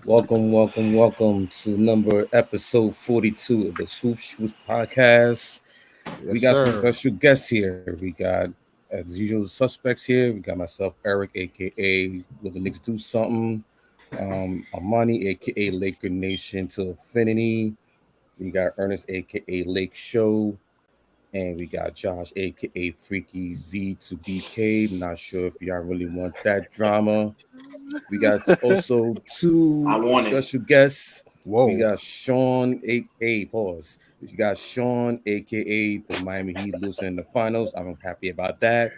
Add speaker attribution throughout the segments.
Speaker 1: Welcome to episode 42 of the Swoop Shoots podcast. We
Speaker 2: Yes,
Speaker 1: got some
Speaker 2: sir.
Speaker 1: special guests here. We got, as usual, suspects here. We got myself, Eric, aka Will the Knicks Do Something? Armani, aka Laker Nation to Infinity. We got Ernest, aka Lake Show. And we got Josh, aka Freaky Z to BK. Not sure if y'all really want that drama. We got also
Speaker 3: I
Speaker 1: two
Speaker 3: want it.
Speaker 1: special guests. We
Speaker 2: Whoa.
Speaker 1: got Sean, pause. We got Sean, aka the Miami Heat, losing in the finals. I'm happy about that.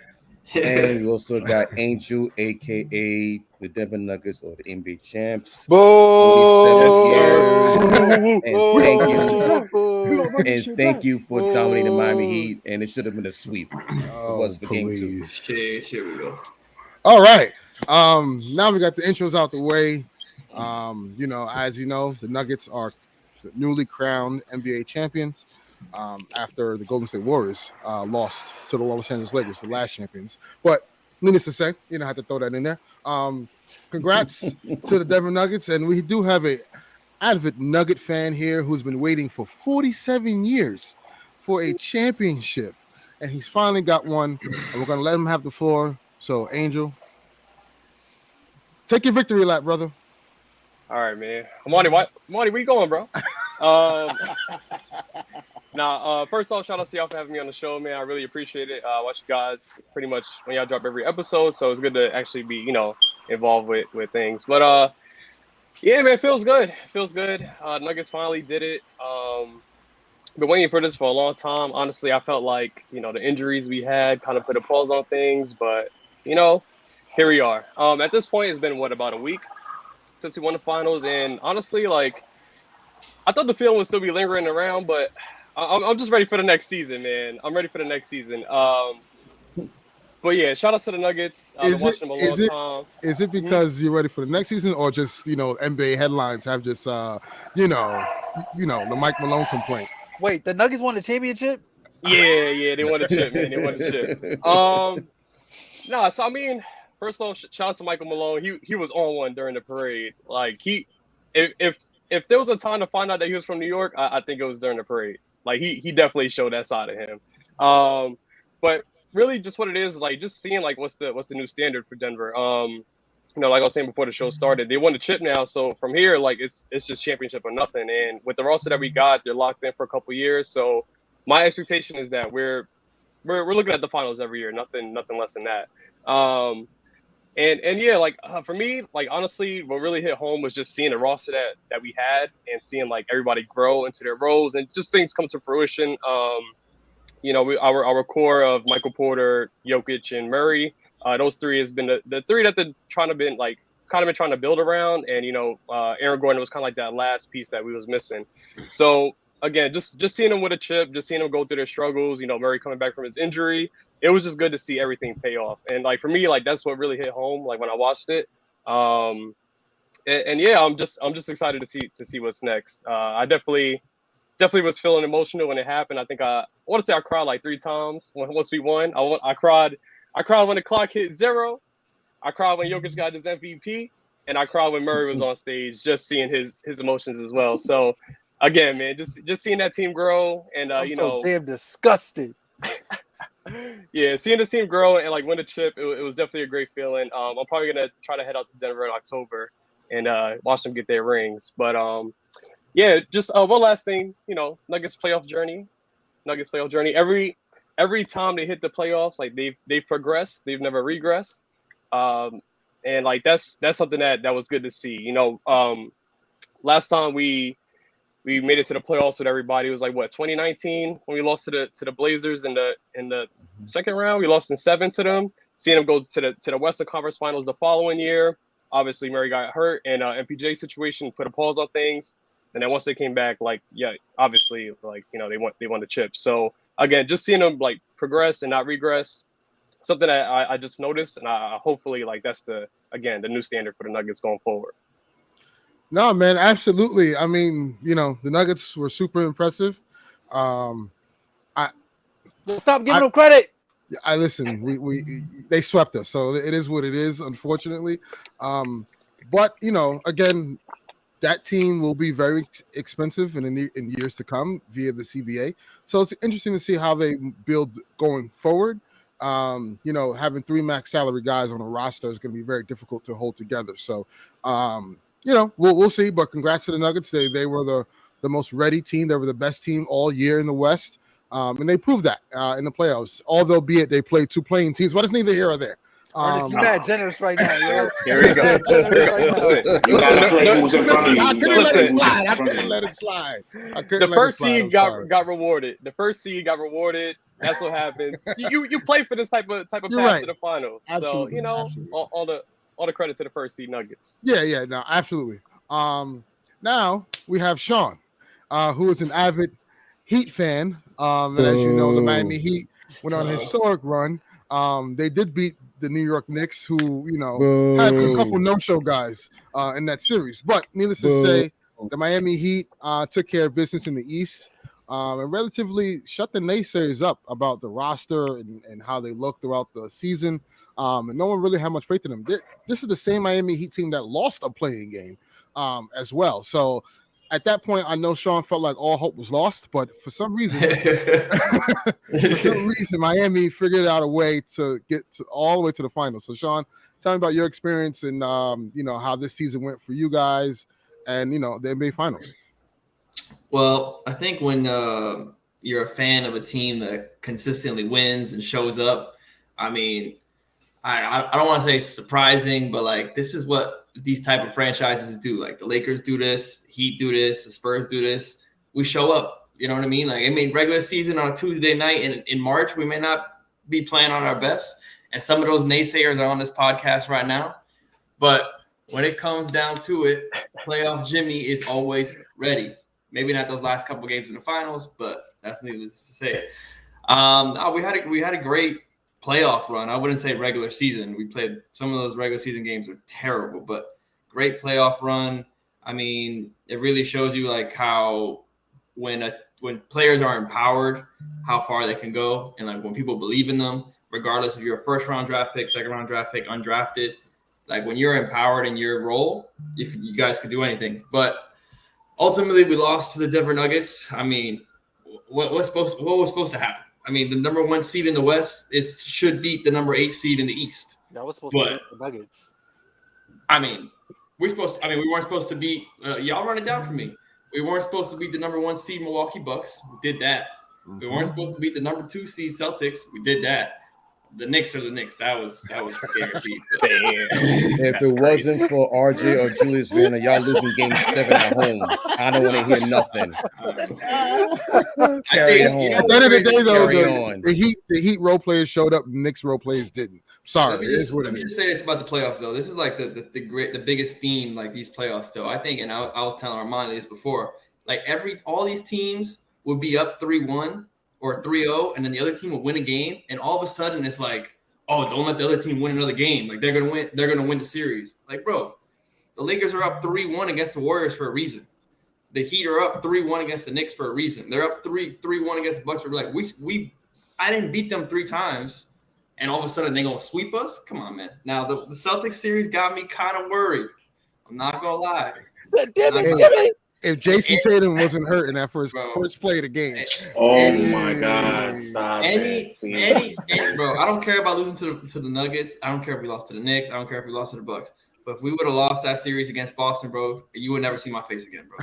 Speaker 1: And we also got Angel, aka the Denver Nuggets or the NBA champs.
Speaker 3: Yes,
Speaker 1: 47
Speaker 3: sir.
Speaker 1: years. And thank you.
Speaker 2: Boo.
Speaker 1: And thank you for dominating Miami Heat. And it should have been a sweep. It was
Speaker 2: Oh,
Speaker 1: for game two.
Speaker 2: please.
Speaker 3: Here we go.
Speaker 2: All right. Now we got the intros out the way. As you know, the Nuggets are newly crowned NBA champions after the Golden State Warriors lost to the Los Angeles Lakers, the last champions. But needless to say, I had to throw that in there. Congrats to the Denver Nuggets. And we do have a avid Nugget fan here who's been waiting for 47 years for a championship. And he's finally got one. And we're going to let him have the floor. So, Angel, take your victory lap, brother.
Speaker 4: All right, man. Monty, where you going, bro? First off, shout out to y'all for having me on the show, man. I really appreciate it. I watch you guys pretty much when y'all drop every episode, so it's good to actually be, involved with things. But yeah, man, it feels good. Nuggets finally did it. Been waiting for this for a long time. Honestly, I felt like, the injuries we had kind of put a pause on things, but here we are. At this point, it's been about a week since we won the finals, and honestly, I thought the feeling would still be lingering around, but I'm just ready for the next season, man. I'm ready for the next season. But yeah, shout out to the Nuggets. I've been watching them a long time.
Speaker 2: Is it because you're ready for the next season, or just NBA headlines have just the Mike Malone complaint?
Speaker 5: Wait, the Nuggets won the championship?
Speaker 4: Yeah, they won the chip, man. They won the chip. So I mean, first of all, shout out to Michael Malone. He was on one during the parade. Like if there was a time to find out that he was from New York, I think it was during the parade. Like he definitely showed that side of him. But really, just what it is like just seeing what's the new standard for Denver. Like I was saying before the show started, they won the chip now. So from here, it's just championship or nothing. And with the roster that we got, they're locked in for a couple years. So my expectation is that we're looking at the finals every year. Nothing less than that. And yeah, for me, honestly, what really hit home was just seeing the roster that we had and seeing everybody grow into their roles and just things come to fruition. Our core of Michael Porter, Jokic, and Murray. Those three has been the three that they're trying to trying to build around, and Aaron Gordon was kind of like that last piece that we was missing. So again, just seeing them with a chip, just seeing them go through their struggles. Murray coming back from his injury, it was just good to see everything pay off. And for me, that's what really hit home. When I watched it, and yeah, I'm just excited to see what's next. I definitely was feeling emotional when it happened. I think I want to say I cried 3 times once we won. I cried when the clock hit 0. I cried when Jokic got his MVP, and I cried when Murray was on stage, just seeing his emotions as well. So again, man, just seeing that team grow, and
Speaker 5: I'm so damn disgusted.
Speaker 4: Yeah, seeing the team grow and win a chip, it was definitely a great feeling. I'm probably gonna try to head out to Denver in October and watch them get their rings. But yeah, just one last thing, Nuggets playoff journey. Every time they hit the playoffs, they've progressed. They've never regressed. And that's something that was good to see. Last time we made it to the playoffs with everybody, it was 2019 when we lost to the Blazers in the second round. We lost in 7 to them. Seeing them go to the Western Conference Finals the following year. Obviously, Murray got hurt, and MPJ situation put a pause on things. And then once they came back, obviously, they won the chip. So again, just seeing them progress and not regress, something that I just noticed, and I hopefully that's the new standard for the Nuggets going forward.
Speaker 2: No, man, absolutely. I mean, the Nuggets were super impressive.
Speaker 5: Stop giving them credit.
Speaker 2: I listen. They swept us, so it is what it is. Unfortunately, but again, that team will be very expensive in years to come via the CBA. So it's interesting to see how they build going forward. Having 3 max salary guys on a roster is going to be very difficult to hold together. So, we'll see. But congrats to the Nuggets. They were the most ready team. They were the best team all year in the West. And they proved that in the playoffs. Although, be it they played 2 playing teams, but it's neither here or there.
Speaker 5: Ernest, you mad generous right now, yo.
Speaker 4: Here we go.
Speaker 3: You gotta play who's in front of you.
Speaker 2: I
Speaker 3: You
Speaker 2: couldn't
Speaker 3: gotta
Speaker 2: let
Speaker 3: play
Speaker 2: it
Speaker 3: who's
Speaker 2: slide.
Speaker 3: in
Speaker 2: I
Speaker 3: front of
Speaker 2: couldn't
Speaker 3: you.
Speaker 2: let it slide.
Speaker 4: The first seed got rewarded. The first seed got rewarded. That's what happens. You play for this type of path
Speaker 2: right.
Speaker 4: to the finals.
Speaker 2: Absolutely.
Speaker 4: So all the credit to the first seed Nuggets.
Speaker 2: Yeah, no, absolutely. Now we have Sean, who is an avid Heat fan. And as you know, the Miami Heat went on a historic run. They did beat the New York Knicks, who had a couple no-show guys in that series. But needless to say, the Miami Heat took care of business in the East and relatively shut the naysayers up about the roster and how they look throughout the season. And no one really had much faith in them. This is the same Miami Heat team that lost a playing game as well. So at that point, I know Sean felt like all hope was lost, but for some reason, Miami figured out a way to get all the way to the finals. So, Sean, tell me about your experience and how this season went for you guys, and the NBA Finals.
Speaker 6: Well, I think when you're a fan of a team that consistently wins and shows up, I mean, I don't want to say surprising, but like this is what these type of franchises do. Like the Lakers do this, Heat do this, the Spurs do this. We show up, you know what I mean? Like, I mean, regular season on a Tuesday night in March, we may not be playing on our best. And some of those naysayers are on this podcast right now. But when it comes down to it, playoff Jimmy is always ready. Maybe not those last couple games in the finals, but that's needless to say. We had a great playoff run. I wouldn't say regular season. We played some of those regular season games were terrible, but great playoff run. I mean, it really shows you like how when players are empowered, how far they can go, and like when people believe in them, regardless if you're a first round draft pick, second round draft pick, undrafted, like when you're empowered in your role, you guys could do anything. But ultimately, we lost to the Denver Nuggets. I mean, what was supposed to happen? I mean, the number 1 seed in the West should beat the number 8 seed in the East.
Speaker 5: That was supposed to beat the Nuggets.
Speaker 6: I mean, we weren't supposed to beat. Y'all run it down for me. We weren't supposed to beat the number 1 seed Milwaukee Bucks. We did that. Mm-hmm. We weren't supposed to beat the number 2 seed Celtics. We did that. The Knicks are the Knicks. That was guaranteed.
Speaker 1: If it wasn't for RJ or Julius Randle, y'all losing game 7 at home. I don't want to hear nothing. Carry on.
Speaker 2: At the end of the day, though, the Heat role players showed up. The Knicks role players didn't. Sorry.
Speaker 6: Let me just say this about the playoffs, though. This is like the biggest theme, like these playoffs, though. I think, and I was telling Armand this before, like all these teams would be up 3-1 or 3-0, and then the other team will win a game, and all of a sudden it's like, oh, don't let the other team win another game. Like they're gonna win the series. Like, bro, the Lakers are up 3-1 against the Warriors for a reason. The Heat are up 3-1 against the Knicks for a reason. They're up 3-1 against the Bucks. We're like, I didn't beat them 3 times, and all of a sudden they're gonna sweep us. Come on, man. Now the Celtics series got me kind of worried. I'm not gonna lie.
Speaker 5: Damn it.
Speaker 2: If Jason Tatum wasn't hurt in that first play of the game.
Speaker 3: Oh my God. Stop
Speaker 6: Bro, I don't care about losing to the Nuggets. I don't care if we lost to the Knicks. I don't care if we lost to the Bucks. But if we would have lost that series against Boston, bro, you would never see my face again, bro.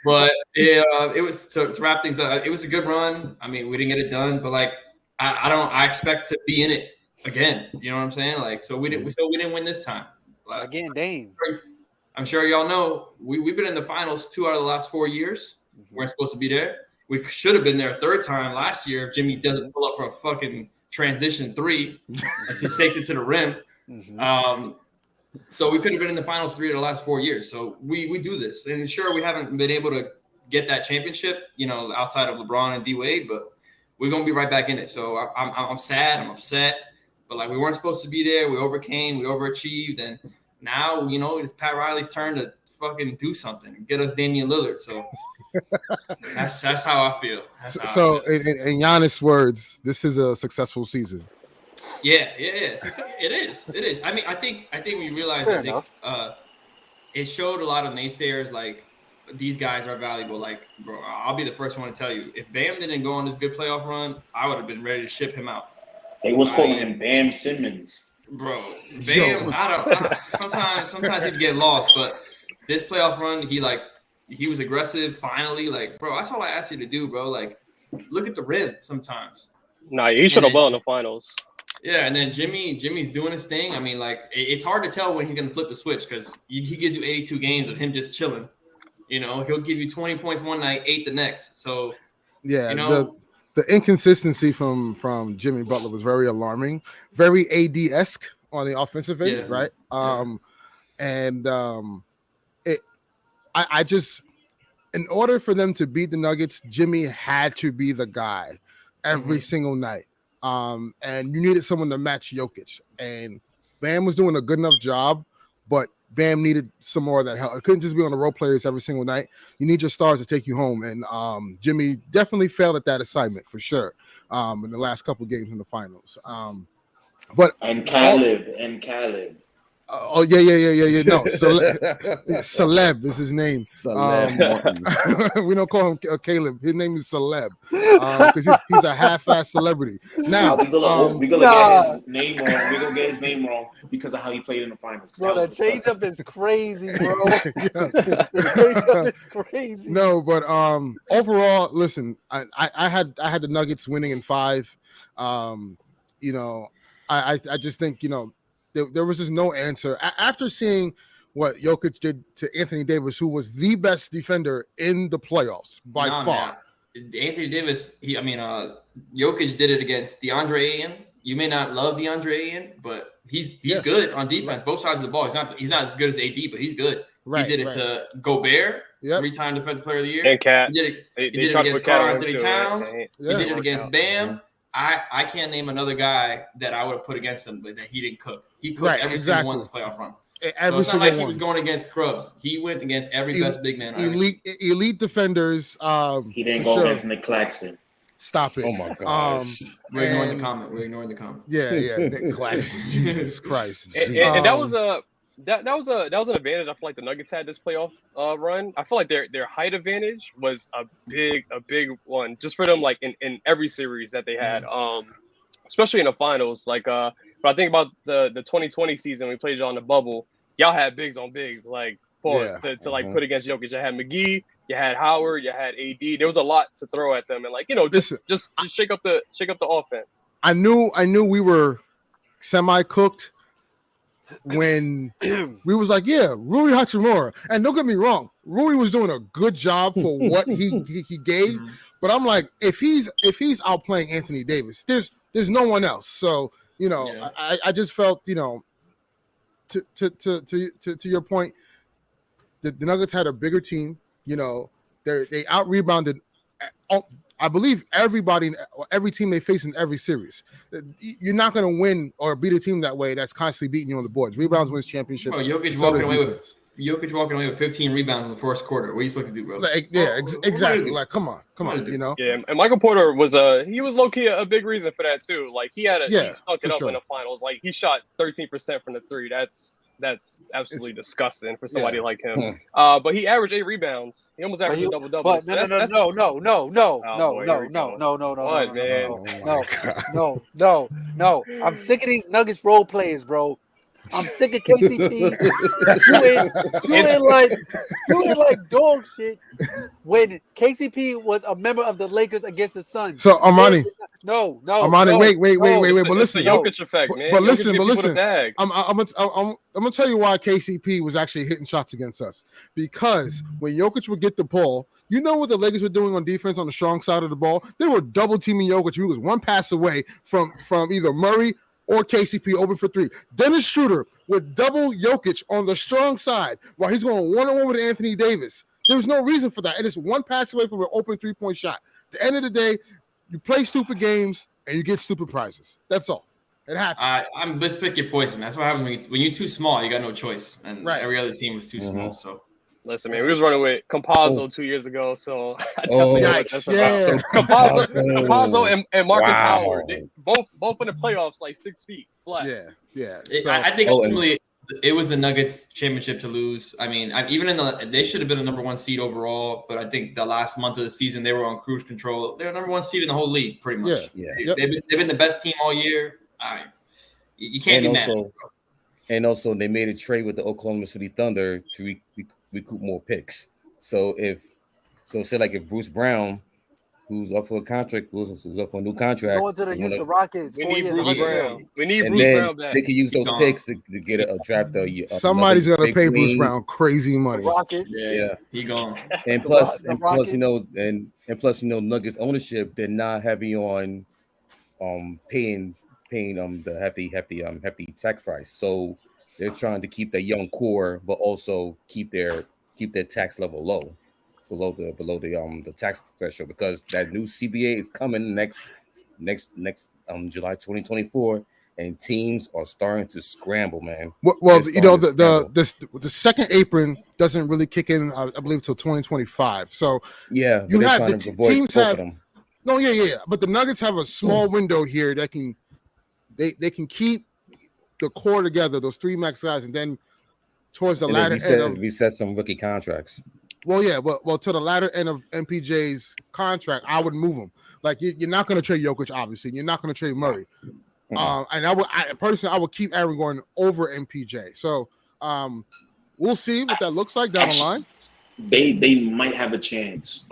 Speaker 6: But it was to wrap things up. It was a good run. I mean, we didn't get it done, but like I expect to be in it again. You know what I'm saying? Like, so we didn't win this time. Like,
Speaker 5: again, Dame.
Speaker 6: I'm sure y'all know we've been in the finals 2 out of the last 4 years.
Speaker 5: Mm-hmm.
Speaker 6: We're supposed to be there. We should have been there a third time last year if Jimmy doesn't pull up for a fucking transition 3 and he takes it to the rim.
Speaker 5: Mm-hmm.
Speaker 6: So we could have been in the finals 3 of the last 4 years. So we do this. And sure, we haven't been able to get that championship, outside of LeBron and D-Wade, but we're going to be right back in it. So I'm sad. I'm upset. But like we weren't supposed to be there. We overcame. We overachieved. And now, it's Pat Riley's turn to fucking do something and get us Damian Lillard. So that's how I feel.
Speaker 2: In Giannis' words, this is a successful season.
Speaker 6: Yeah. It is. I mean, I think we realized.
Speaker 5: Fair
Speaker 6: I think
Speaker 5: enough.
Speaker 6: it showed a lot of naysayers like these guys are valuable. Like, bro, I'll be the first one to tell you, if Bam didn't go on this good playoff run, I would have been ready to ship him out.
Speaker 3: They was
Speaker 6: I
Speaker 3: calling
Speaker 6: mean,
Speaker 3: him Bam Simmons.
Speaker 6: Bro, Bam, sometimes he'd get lost, but this playoff run, he was aggressive finally. Like, bro, that's all I asked you to do, bro. Like, look at the rim sometimes.
Speaker 4: Nah, he should have won in the finals.
Speaker 6: Yeah, and then Jimmy's doing his thing. I mean, like, it's hard to tell when he's gonna flip the switch because he gives you 82 games of him just chilling. You know, he'll give you 20 points one night, 8 the next. So
Speaker 2: yeah,
Speaker 6: you know,
Speaker 2: the inconsistency from Jimmy Butler was very alarming, very AD-esque on the offensive end, right? I just, in order for them to beat the Nuggets, Jimmy had to be the guy every single night. And you needed someone to match Jokic. And Bam was doing a good enough job, but Bam needed some more of that help. It couldn't just be on the role players every single night. You need your stars to take you home. And Jimmy definitely failed at that assignment for sure in the last couple of games in the finals.
Speaker 3: And Caleb.
Speaker 2: No, Celeb is his name.
Speaker 1: Celeb.
Speaker 2: We don't call him Caleb. His name is Celeb because he's a half-ass celebrity. Now
Speaker 3: we're gonna get his name wrong. We're gonna get his name wrong because of how he played in the finals.
Speaker 5: Bro, the change-up is crazy, bro. The change-up is crazy.
Speaker 2: No, but overall, listen, I had the Nuggets winning in 5. You know, I just think, you know, there was just no answer. After seeing what Jokic did to Anthony Davis, who was the best defender in the playoffs by far.
Speaker 6: Man. Anthony Davis, Jokic did it against DeAndre Ayton. You may not love DeAndre Ayton, but he's good on defense, both sides of the ball. He's not as good as AD, but he's good. Right, he did it to Gobert, 3-time Defensive Player of the Year.
Speaker 4: And Cat.
Speaker 6: He did it against Karl Anthony Towns. He did it against Bam. I can't name another guy that I would have put against him, but that he didn't cook. He cooked every single one this playoff run. So it's not like he was going against scrubs. He went against every best big man.
Speaker 2: Elite defenders.
Speaker 3: He didn't go against Nick Claxton.
Speaker 2: Stop it.
Speaker 1: Oh my God.
Speaker 6: We're ignoring the comment.
Speaker 2: Yeah, Nick Claxton. Jesus Christ.
Speaker 4: And that was an advantage I feel like the Nuggets had this playoff run. I feel like their height advantage was a big one just for them, like in every series that they had, especially in the finals. Like, but I think about the 2020 season we played y'all on the bubble. Y'all had bigs on bigs, like to like put against Jokic. You had McGee, you had Howard, you had AD. There was a lot to throw at them, and like, you know, just shake up the offense.
Speaker 2: I knew we were semi-cooked when we was like, Rui Hachimura. And don't get me wrong, Rui was doing a good job for what he gave. But I'm like, if he's outplaying Anthony Davis, there's no one else. So, you know, I just felt, you know, to your point, the Nuggets had a bigger team. You know, they out rebounded. I believe every team they face in every series. You're not going to win or beat a team that way that's constantly beating you on the boards. Rebounds wins championships.
Speaker 6: Bro, Jokic walking away with 15 rebounds in the first quarter. What are you supposed to do, bro?
Speaker 2: Like, exactly. Like, come on, you know?
Speaker 4: Yeah, and Michael Porter was low-key a big reason for that, too. Like, he stunk it up in the finals. Like, he shot 13% from the three. That's absolutely disgusting for somebody like him. But he averaged 8 rebounds. He almost averaged a double-double.
Speaker 5: But no. I'm sick of these Nuggets role players, bro. I'm sick of KCP doing like dog shit when KCP was a member of the Lakers against the Suns.
Speaker 2: So Armani,
Speaker 5: Armani,
Speaker 2: wait. But listen,
Speaker 4: the Jokic effect, man.
Speaker 2: But listen. I'm gonna tell you why KCP was actually hitting shots against us, because when Jokic would get the ball, you know what the Lakers were doing on defense on the strong side of the ball? They were double teaming Jokic. He was one pass away from either Murray or KCP open for 3. Dennis Schroeder would double Jokic on the strong side while he's going one-on-one with Anthony Davis. There was no reason for that. It is one pass away from an open 3-point shot. At the end of the day, you play stupid games and you get stupid prizes. That's all. It happens.
Speaker 6: Let's pick your poison. That's what happens when you're too small. You got no choice, and every other team was too small. So
Speaker 4: Listen, man, we was running with Compazzo 2 years ago, so I definitely know what that's about. Compazzo and Marcus Howard, both in the playoffs, like 6 feet flat.
Speaker 2: Yeah.
Speaker 6: I think ultimately it was the Nuggets championship to lose. I mean, they should have been the number 1 seed overall, but I think the last month of the season they were on cruise control. They're number 1 seed in the whole league, pretty much.
Speaker 2: Yeah.
Speaker 6: They've been the best team all year. You can't be mad.
Speaker 1: And also, they made a trade with the Oklahoma City Thunder to recoup more picks. So say like if Bruce Brown, who's up for a contract, who's up for a new contract,
Speaker 5: going to the Houston Rockets.
Speaker 4: We need Bruce Brown. We need Bruce Brown back.
Speaker 1: They can use those picks to get a draft.
Speaker 2: Somebody's gonna pay Bruce Brown crazy money.
Speaker 5: The Rockets.
Speaker 1: Yeah,
Speaker 6: he gone.
Speaker 1: And plus, Nuggets ownership, they're not heavy on paying the hefty sacrifice. So they're trying to keep their young core, but also keep their tax level low, below the tax threshold, because that new CBA is coming next July 2024, and teams are starting to scramble, man.
Speaker 2: Well, the second apron doesn't really kick in, I believe, till 2025. So
Speaker 1: yeah,
Speaker 2: you have the teams have
Speaker 1: them.
Speaker 2: No, yeah, but the Nuggets have a small window here that can keep the core together, those 3 max guys, and then towards the latter end
Speaker 1: reset some rookie contracts.
Speaker 2: Well, yeah, well, to the latter end of MPJ's contract, I would move him. Like you're not going to trade Jokic, obviously. You're not going to trade Murray. And I would keep Aaron Gordon over MPJ. So we'll see what that looks like down the line.
Speaker 3: They might have a chance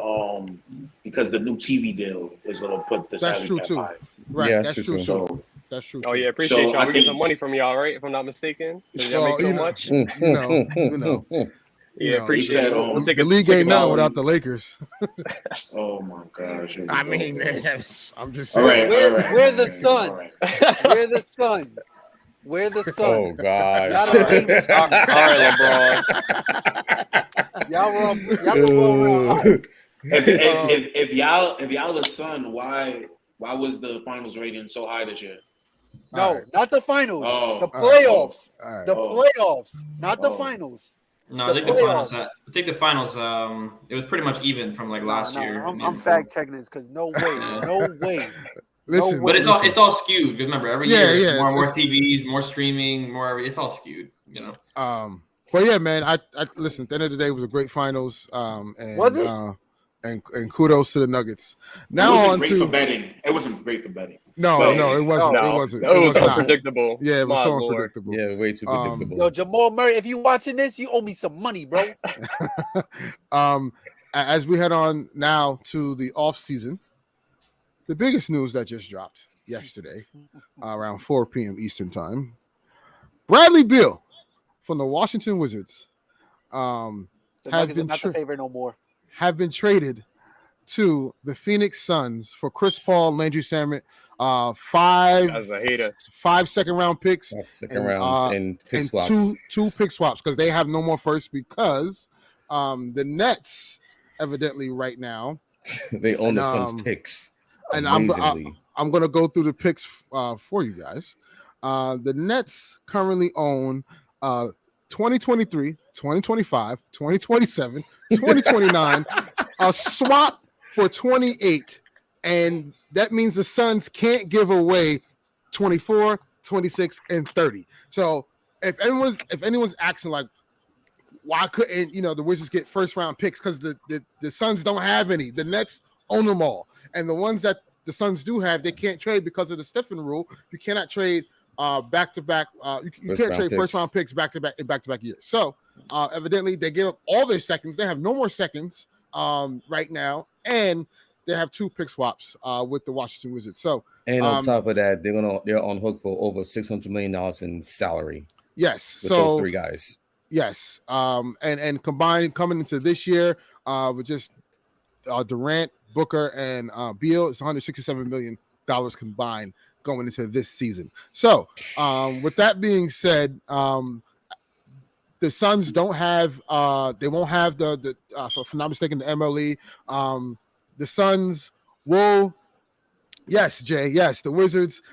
Speaker 3: because the new TV deal is going to put the
Speaker 2: that's true too. Right,
Speaker 1: yeah,
Speaker 2: that's true.
Speaker 3: So,
Speaker 2: that's true.
Speaker 4: Oh yeah, appreciate y'all. We get some money from y'all, right? If I'm not mistaken, y'all make so much.
Speaker 2: You know.
Speaker 4: Yeah, appreciate it.
Speaker 2: The league ain't now without the Lakers.
Speaker 3: Oh my gosh!
Speaker 2: I mean, man, I'm just saying.
Speaker 3: All right,
Speaker 5: we're the Sun. We're the Sun. We're the Sun.
Speaker 1: Oh God!
Speaker 4: All right, LeBron.
Speaker 5: Y'all
Speaker 3: if y'all the Sun, why was the finals rating so high this year?
Speaker 5: No, not the finals. The playoffs. The playoffs, not the finals.
Speaker 6: No, I think the finals. It was pretty much even from like last year.
Speaker 5: I'm fact checking this because no way.
Speaker 2: Listen,
Speaker 6: but it's all skewed. Remember, every year it's more TVs, more streaming, more. It's all skewed, you know.
Speaker 2: But yeah, man. I listen. At the end of the day, it was a great finals. And
Speaker 5: was it?
Speaker 2: And kudos to the Nuggets. Now
Speaker 3: it wasn't
Speaker 2: on
Speaker 3: great
Speaker 2: to
Speaker 3: for betting. It wasn't great for betting.
Speaker 2: No, it wasn't. It wasn't.
Speaker 4: It was unpredictable.
Speaker 2: Yeah, it was so unpredictable.
Speaker 1: Yeah, way too predictable.
Speaker 5: Yo, Jamal Murray, if you watching this, you owe me some money, bro.
Speaker 2: As we head on now to the off season, the biggest news that just dropped yesterday, around 4 p.m. Eastern time, Bradley Beal from the Washington Wizards,
Speaker 5: The Nuggets are not the favorite no more.
Speaker 2: Have been traded to the Phoenix Suns for Chris Paul, Landry Shamet, 5 second-round picks,
Speaker 1: and pick swaps.
Speaker 2: two pick swaps because they have no more first because the Nets evidently right now
Speaker 1: they own the Suns picks.
Speaker 2: And I'm going to go through the picks for you guys. The Nets currently own 2023, 2025, 2027, 2029, a swap for 28. And that means the Suns can't give away 24, 26, and 30. So if anyone's asking like, why couldn't the Wizards get first round picks? Because the Suns don't have any. The Nets own them all. And the ones that the Suns do have, they can't trade because of the Stephen rule. You cannot trade back-to-back. You can't trade first-round picks back-to-back years. So evidently, they give up all their seconds. They have no more seconds right now, and they have 2 pick swaps with the Washington Wizards. So,
Speaker 1: and on top of that, they're on hook for over $600 million in salary.
Speaker 2: Yes,
Speaker 1: with those 3 guys.
Speaker 2: Yes, and combined coming into this year with just Durant, Booker, and Beal, it's $167 million combined going into this season. So, with that being said, the Suns don't have they won't have the if I'm not mistaken, the MLE. The Suns will Yes, Jay. Yes, the Wizards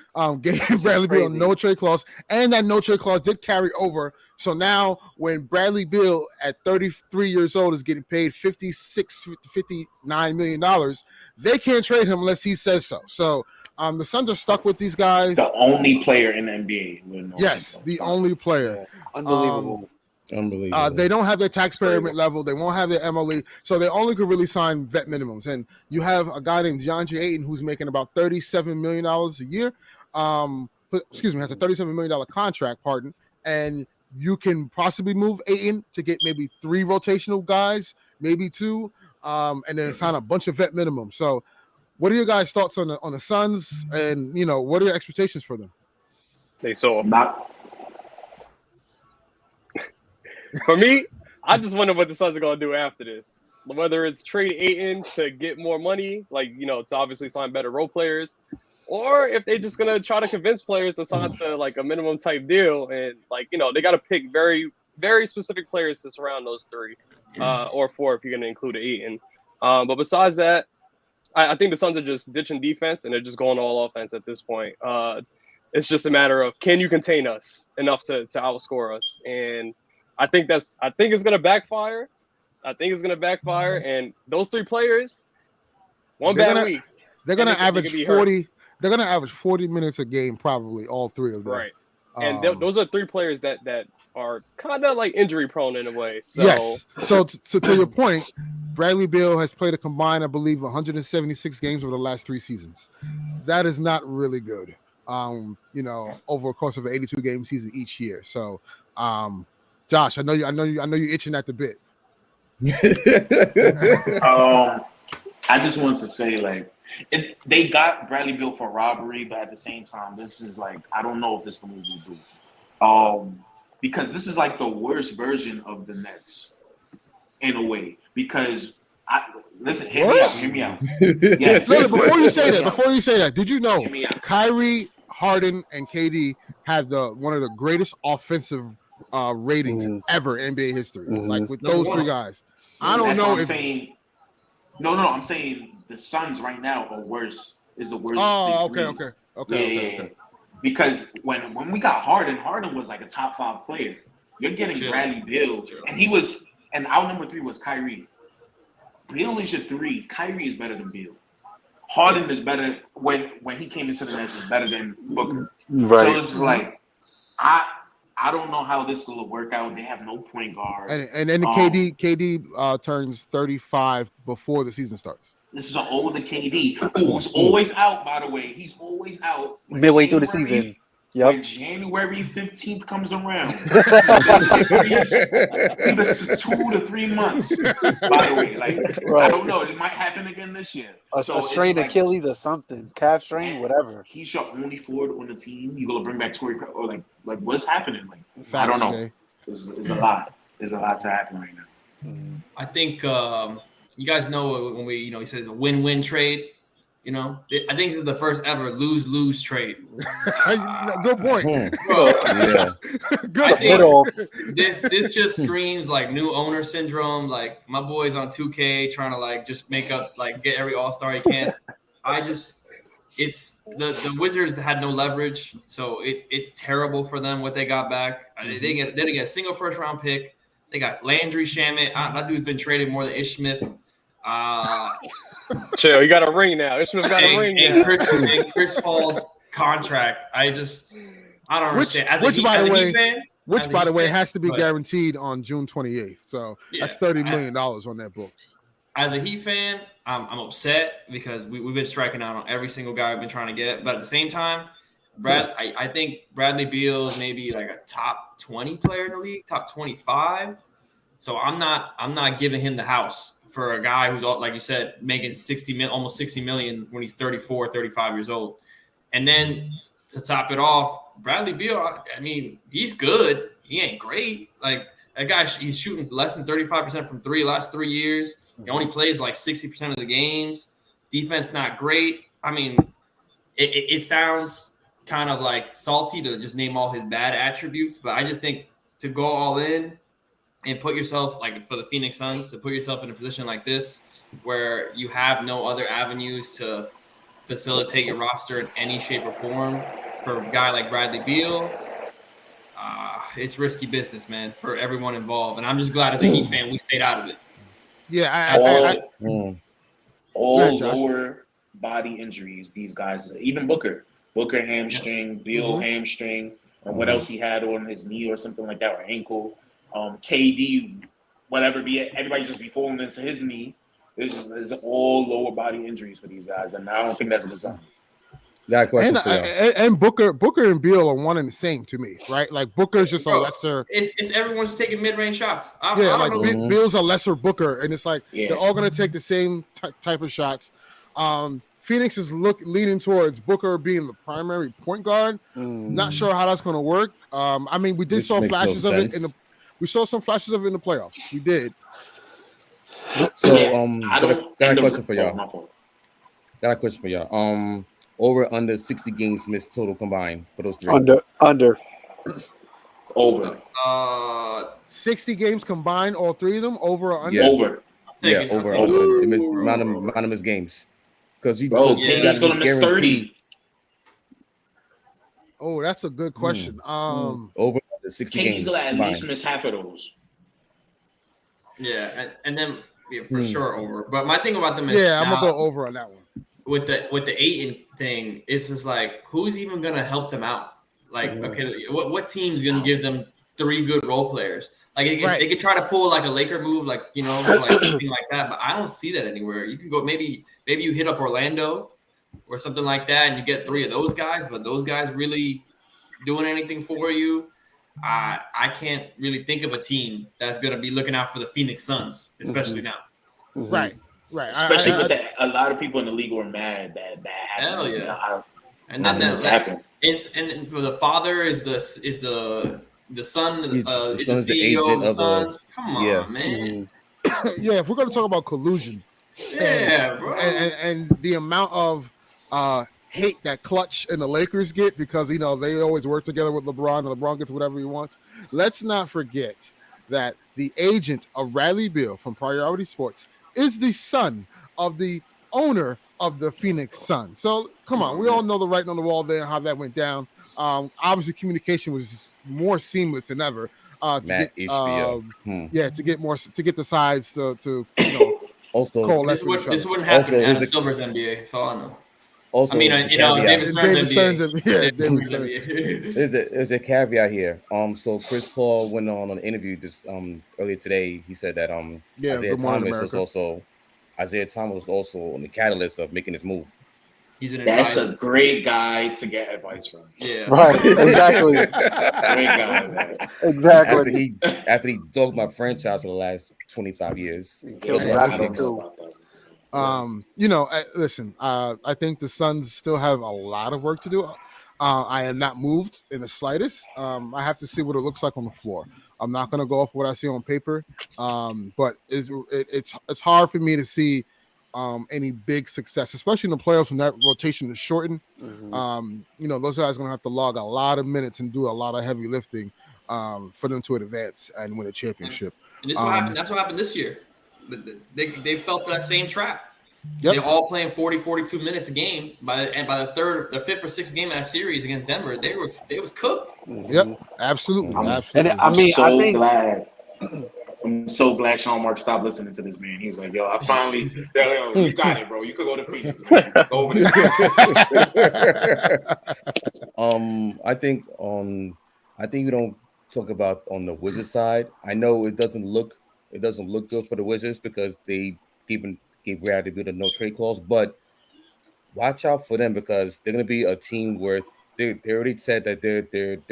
Speaker 2: gave Bradley Beal a
Speaker 5: crazy.
Speaker 2: no trade clause, and that no trade clause did carry over. So now, when Bradley Beal at 33 years old is getting paid $59 million, they can't trade him unless he says so. So the Suns are stuck with these guys.
Speaker 3: The only player in the NBA with no
Speaker 2: Yes, the only player.
Speaker 5: Unbelievable.
Speaker 1: Unbelievable.
Speaker 2: They don't have their tax pyramid level. They won't have their MLE, so they only could really sign vet minimums. And you have a guy named DeAndre Ayton who's making about $37 million a year. Excuse me, has a $37 million contract, pardon. And you can possibly move Ayton to get maybe 3 rotational guys, maybe 2, and then sign a bunch of vet minimums. So what are your guys' thoughts on the Suns, and what are your expectations for them?
Speaker 4: They saw.
Speaker 3: Not
Speaker 4: For me, I just wonder what the Suns are going to do after this. Whether it's trade Ayton to get more money, to obviously sign better role players, or if they're just going to try to convince players to sign to like a minimum type deal. And they got to pick very, very specific players to surround those 3 or 4 if you're going to include Ayton. But besides that, I think the Suns are just ditching defense and they're just going all offense at this point. It's just a matter of, can you contain us enough to outscore us? And I think it's going to backfire. And those 3 players, bad week.
Speaker 2: They're going to average 40. They're going to average 40 minutes a game, probably all 3 of them.
Speaker 4: Right. And those are 3 players that are kind of like injury prone in a way. So,
Speaker 2: yes. So to your point, Bradley Beal has played a combined, I believe, 176 games over the last 3 seasons. That is not really good. Over a course of an 82 game season each year. So, Josh, I know you itching at the bit.
Speaker 3: I just want to say, they got Bradley Beal for robbery, but at the same time, this is I don't know if this is the move will do. Because this is the worst version of the Nets in a way. Because hear me out. Yes.
Speaker 2: No, before you say that, did you know Kyrie, Harden, and KD had one of the greatest offensive ratings ever in NBA history? With those 3 guys. I don't know if
Speaker 3: I'm saying the Suns right now are worse. Is the worst.
Speaker 2: Oh, okay.
Speaker 3: Because when we got Harden was a top 5 player. You're getting Bradley Beal, and our number 3 was Kyrie. Beal is your 3. Kyrie is better than Beal. Harden is better when he came into the Nets is better than Booker.
Speaker 5: Right.
Speaker 3: So it's I don't know how this will work out. They have no point guard.
Speaker 2: And then KD turns 35 before the season starts.
Speaker 3: This is an older KD who's always out, by the way. He's always out.
Speaker 5: Midway through the season. Yep.
Speaker 3: When January 15th comes around, he misses 2 to 3 months, by the way. I don't know. It might happen again this year.
Speaker 5: A strained Achilles or something. Calf strain, whatever.
Speaker 3: He's your only forward on the team. You're going to bring back Torrey, or what's happening?
Speaker 2: Facts,
Speaker 3: I don't know.
Speaker 2: Jay.
Speaker 3: There's a lot. There's a lot to happen right now.
Speaker 6: I think you guys know when he said it's a win-win trade. I think this is the first ever lose-lose trade.
Speaker 2: Good point.
Speaker 6: Good. This just screams new owner syndrome. My boys on 2K trying to just make up, get every all-star he can. It's the Wizards had no leverage, so it's terrible for them what they got back. They didn't get a single first-round pick. They got Landry Shamet. That dude's been traded more than Ish Smith.
Speaker 4: Chill, you got a ring now. Ishmael's got a ring now.
Speaker 6: Chris Paul's contract. I don't understand.
Speaker 2: Which, by the way, has to be guaranteed on June 28th. So that's $30 million on that book.
Speaker 6: As a Heat fan, I'm upset because we've been striking out on every single guy we've been trying to get. But at the same time, I think Bradley Beal is maybe a top 20 player in the league, top 25. So I'm not giving him the house for a guy who's, like you said, making almost $60 million when he's 34, 35 years old. And then to top it off, Bradley Beal, he's good. He ain't great. That guy, he's shooting less than 35% from 3 last 3 years. He only plays 60% of the games. Defense not great. It sounds kind of salty to just name all his bad attributes, but I just think to go all in and put yourself, for the Phoenix Suns, to put yourself in a position like this where you have no other avenues to facilitate your roster in any shape or form for a guy like Bradley Beal. It's risky business, man, for everyone involved. And I'm just glad as a Heat fan we stayed out of it.
Speaker 2: Yeah,
Speaker 3: all
Speaker 2: ahead, Josh.
Speaker 3: lower body injuries. These guys, even Booker hamstring, Beal hamstring, or what else he had on his knee or something like that, or ankle. KD, whatever. Everybody just be falling into his knee. It's all lower body injuries for these guys, and I don't think that's a good sign.
Speaker 1: Got a question for you.
Speaker 2: And Booker and Beal are one and the same to me, right? Like Booker's just a lesser.
Speaker 6: It's everyone's taking mid-range shots.
Speaker 2: Beal's a lesser Booker, and it's like they're all going to take the same type of shots. Phoenix is leaning towards Booker being the primary point guard. Not sure how that's going to work. I mean, we did saw flashes of it we saw some flashes of it in the playoffs. We did.
Speaker 1: So got a question for y'all. Over under 60 games missed total combined for those three.
Speaker 5: Under.
Speaker 3: Over.
Speaker 2: 60 games combined, all three of them. Over or under?
Speaker 1: Yeah.
Speaker 3: Over.
Speaker 1: Yeah, over. They missed amount of missed games. Because
Speaker 3: he's going to miss 30.
Speaker 2: Oh, that's a good question.
Speaker 1: Over 60 games.
Speaker 3: He's going to at least miss half of those.
Speaker 6: Yeah, and then for sure over. But my thing about them is
Speaker 2: I'm gonna go over on that one.
Speaker 6: With the Ayton thing, it's just like who's even gonna help them out? Like, okay, what team's gonna give them 3 good role players? Like they could try to pull like a Laker move, like something like that, but I don't see that anywhere. You can go maybe you hit up Orlando or something like that, and you get 3 of those guys, but those guys really doing anything for you? I can't really think of a team that's gonna be looking out for the Phoenix Suns, especially now.
Speaker 2: Right.
Speaker 3: Especially with that, a lot of people in the league were mad that happened.
Speaker 6: Hell yeah!
Speaker 3: And then that happened.
Speaker 6: The father is the son is the CEO of the Suns. Come on, man.
Speaker 2: Yeah, if we're gonna talk about collusion,
Speaker 6: bro,
Speaker 2: and the amount of hate that Clutch and the Lakers get because they always work together with LeBron and LeBron gets whatever he wants. Let's not forget that the agent of Bradley Beal from Priority Sports is the son of the owner of the Phoenix Suns. So come on, we all know the writing on the wall there and how that went down. Obviously, communication was more seamless than ever. To get the sides to
Speaker 1: also
Speaker 2: coalesce.
Speaker 6: This wouldn't happen in Adam Silver's NBA. That's all I know.
Speaker 1: Also,
Speaker 6: David Stern's NBA.
Speaker 1: There's a caveat here. So Chris Paul went on an interview this earlier today. He said that Isaiah Thomas was also on the catalyst of making this move.
Speaker 3: That's a great guy to get advice from.
Speaker 6: Yeah,
Speaker 5: right. Exactly.
Speaker 3: Great guy, man.
Speaker 5: Exactly.
Speaker 1: After he dogged my franchise for the last 25 years.
Speaker 2: Listen, I think the Suns still have a lot of work to do. I am not moved in the slightest. I have to see what it looks like on the floor. I'm not going to go off what I see on paper, but it's hard for me to see any big success, especially in the playoffs when that rotation is shortened. Those guys are going to have to log a lot of minutes and do a lot of heavy lifting for them to advance and win a championship.
Speaker 6: And this what happened. That's what happened this year. They fell for that same trap.
Speaker 2: Yep.
Speaker 6: They're all playing 40, 42 minutes a game. By the fifth or sixth game of that series against Denver, they was cooked.
Speaker 2: Yep, absolutely.
Speaker 3: I'm so glad Sean Mark stopped listening to this man. He was like, "Yo, I finally, you got it, bro. You could go to Phoenix. Man. Go over there."
Speaker 1: I think we don't talk about on the Wizards side. I know it doesn't look good for the Wizards because they even gave Bradley Beal the no trade clause, but watch out for them because they're gonna be a team worth. They already said that they're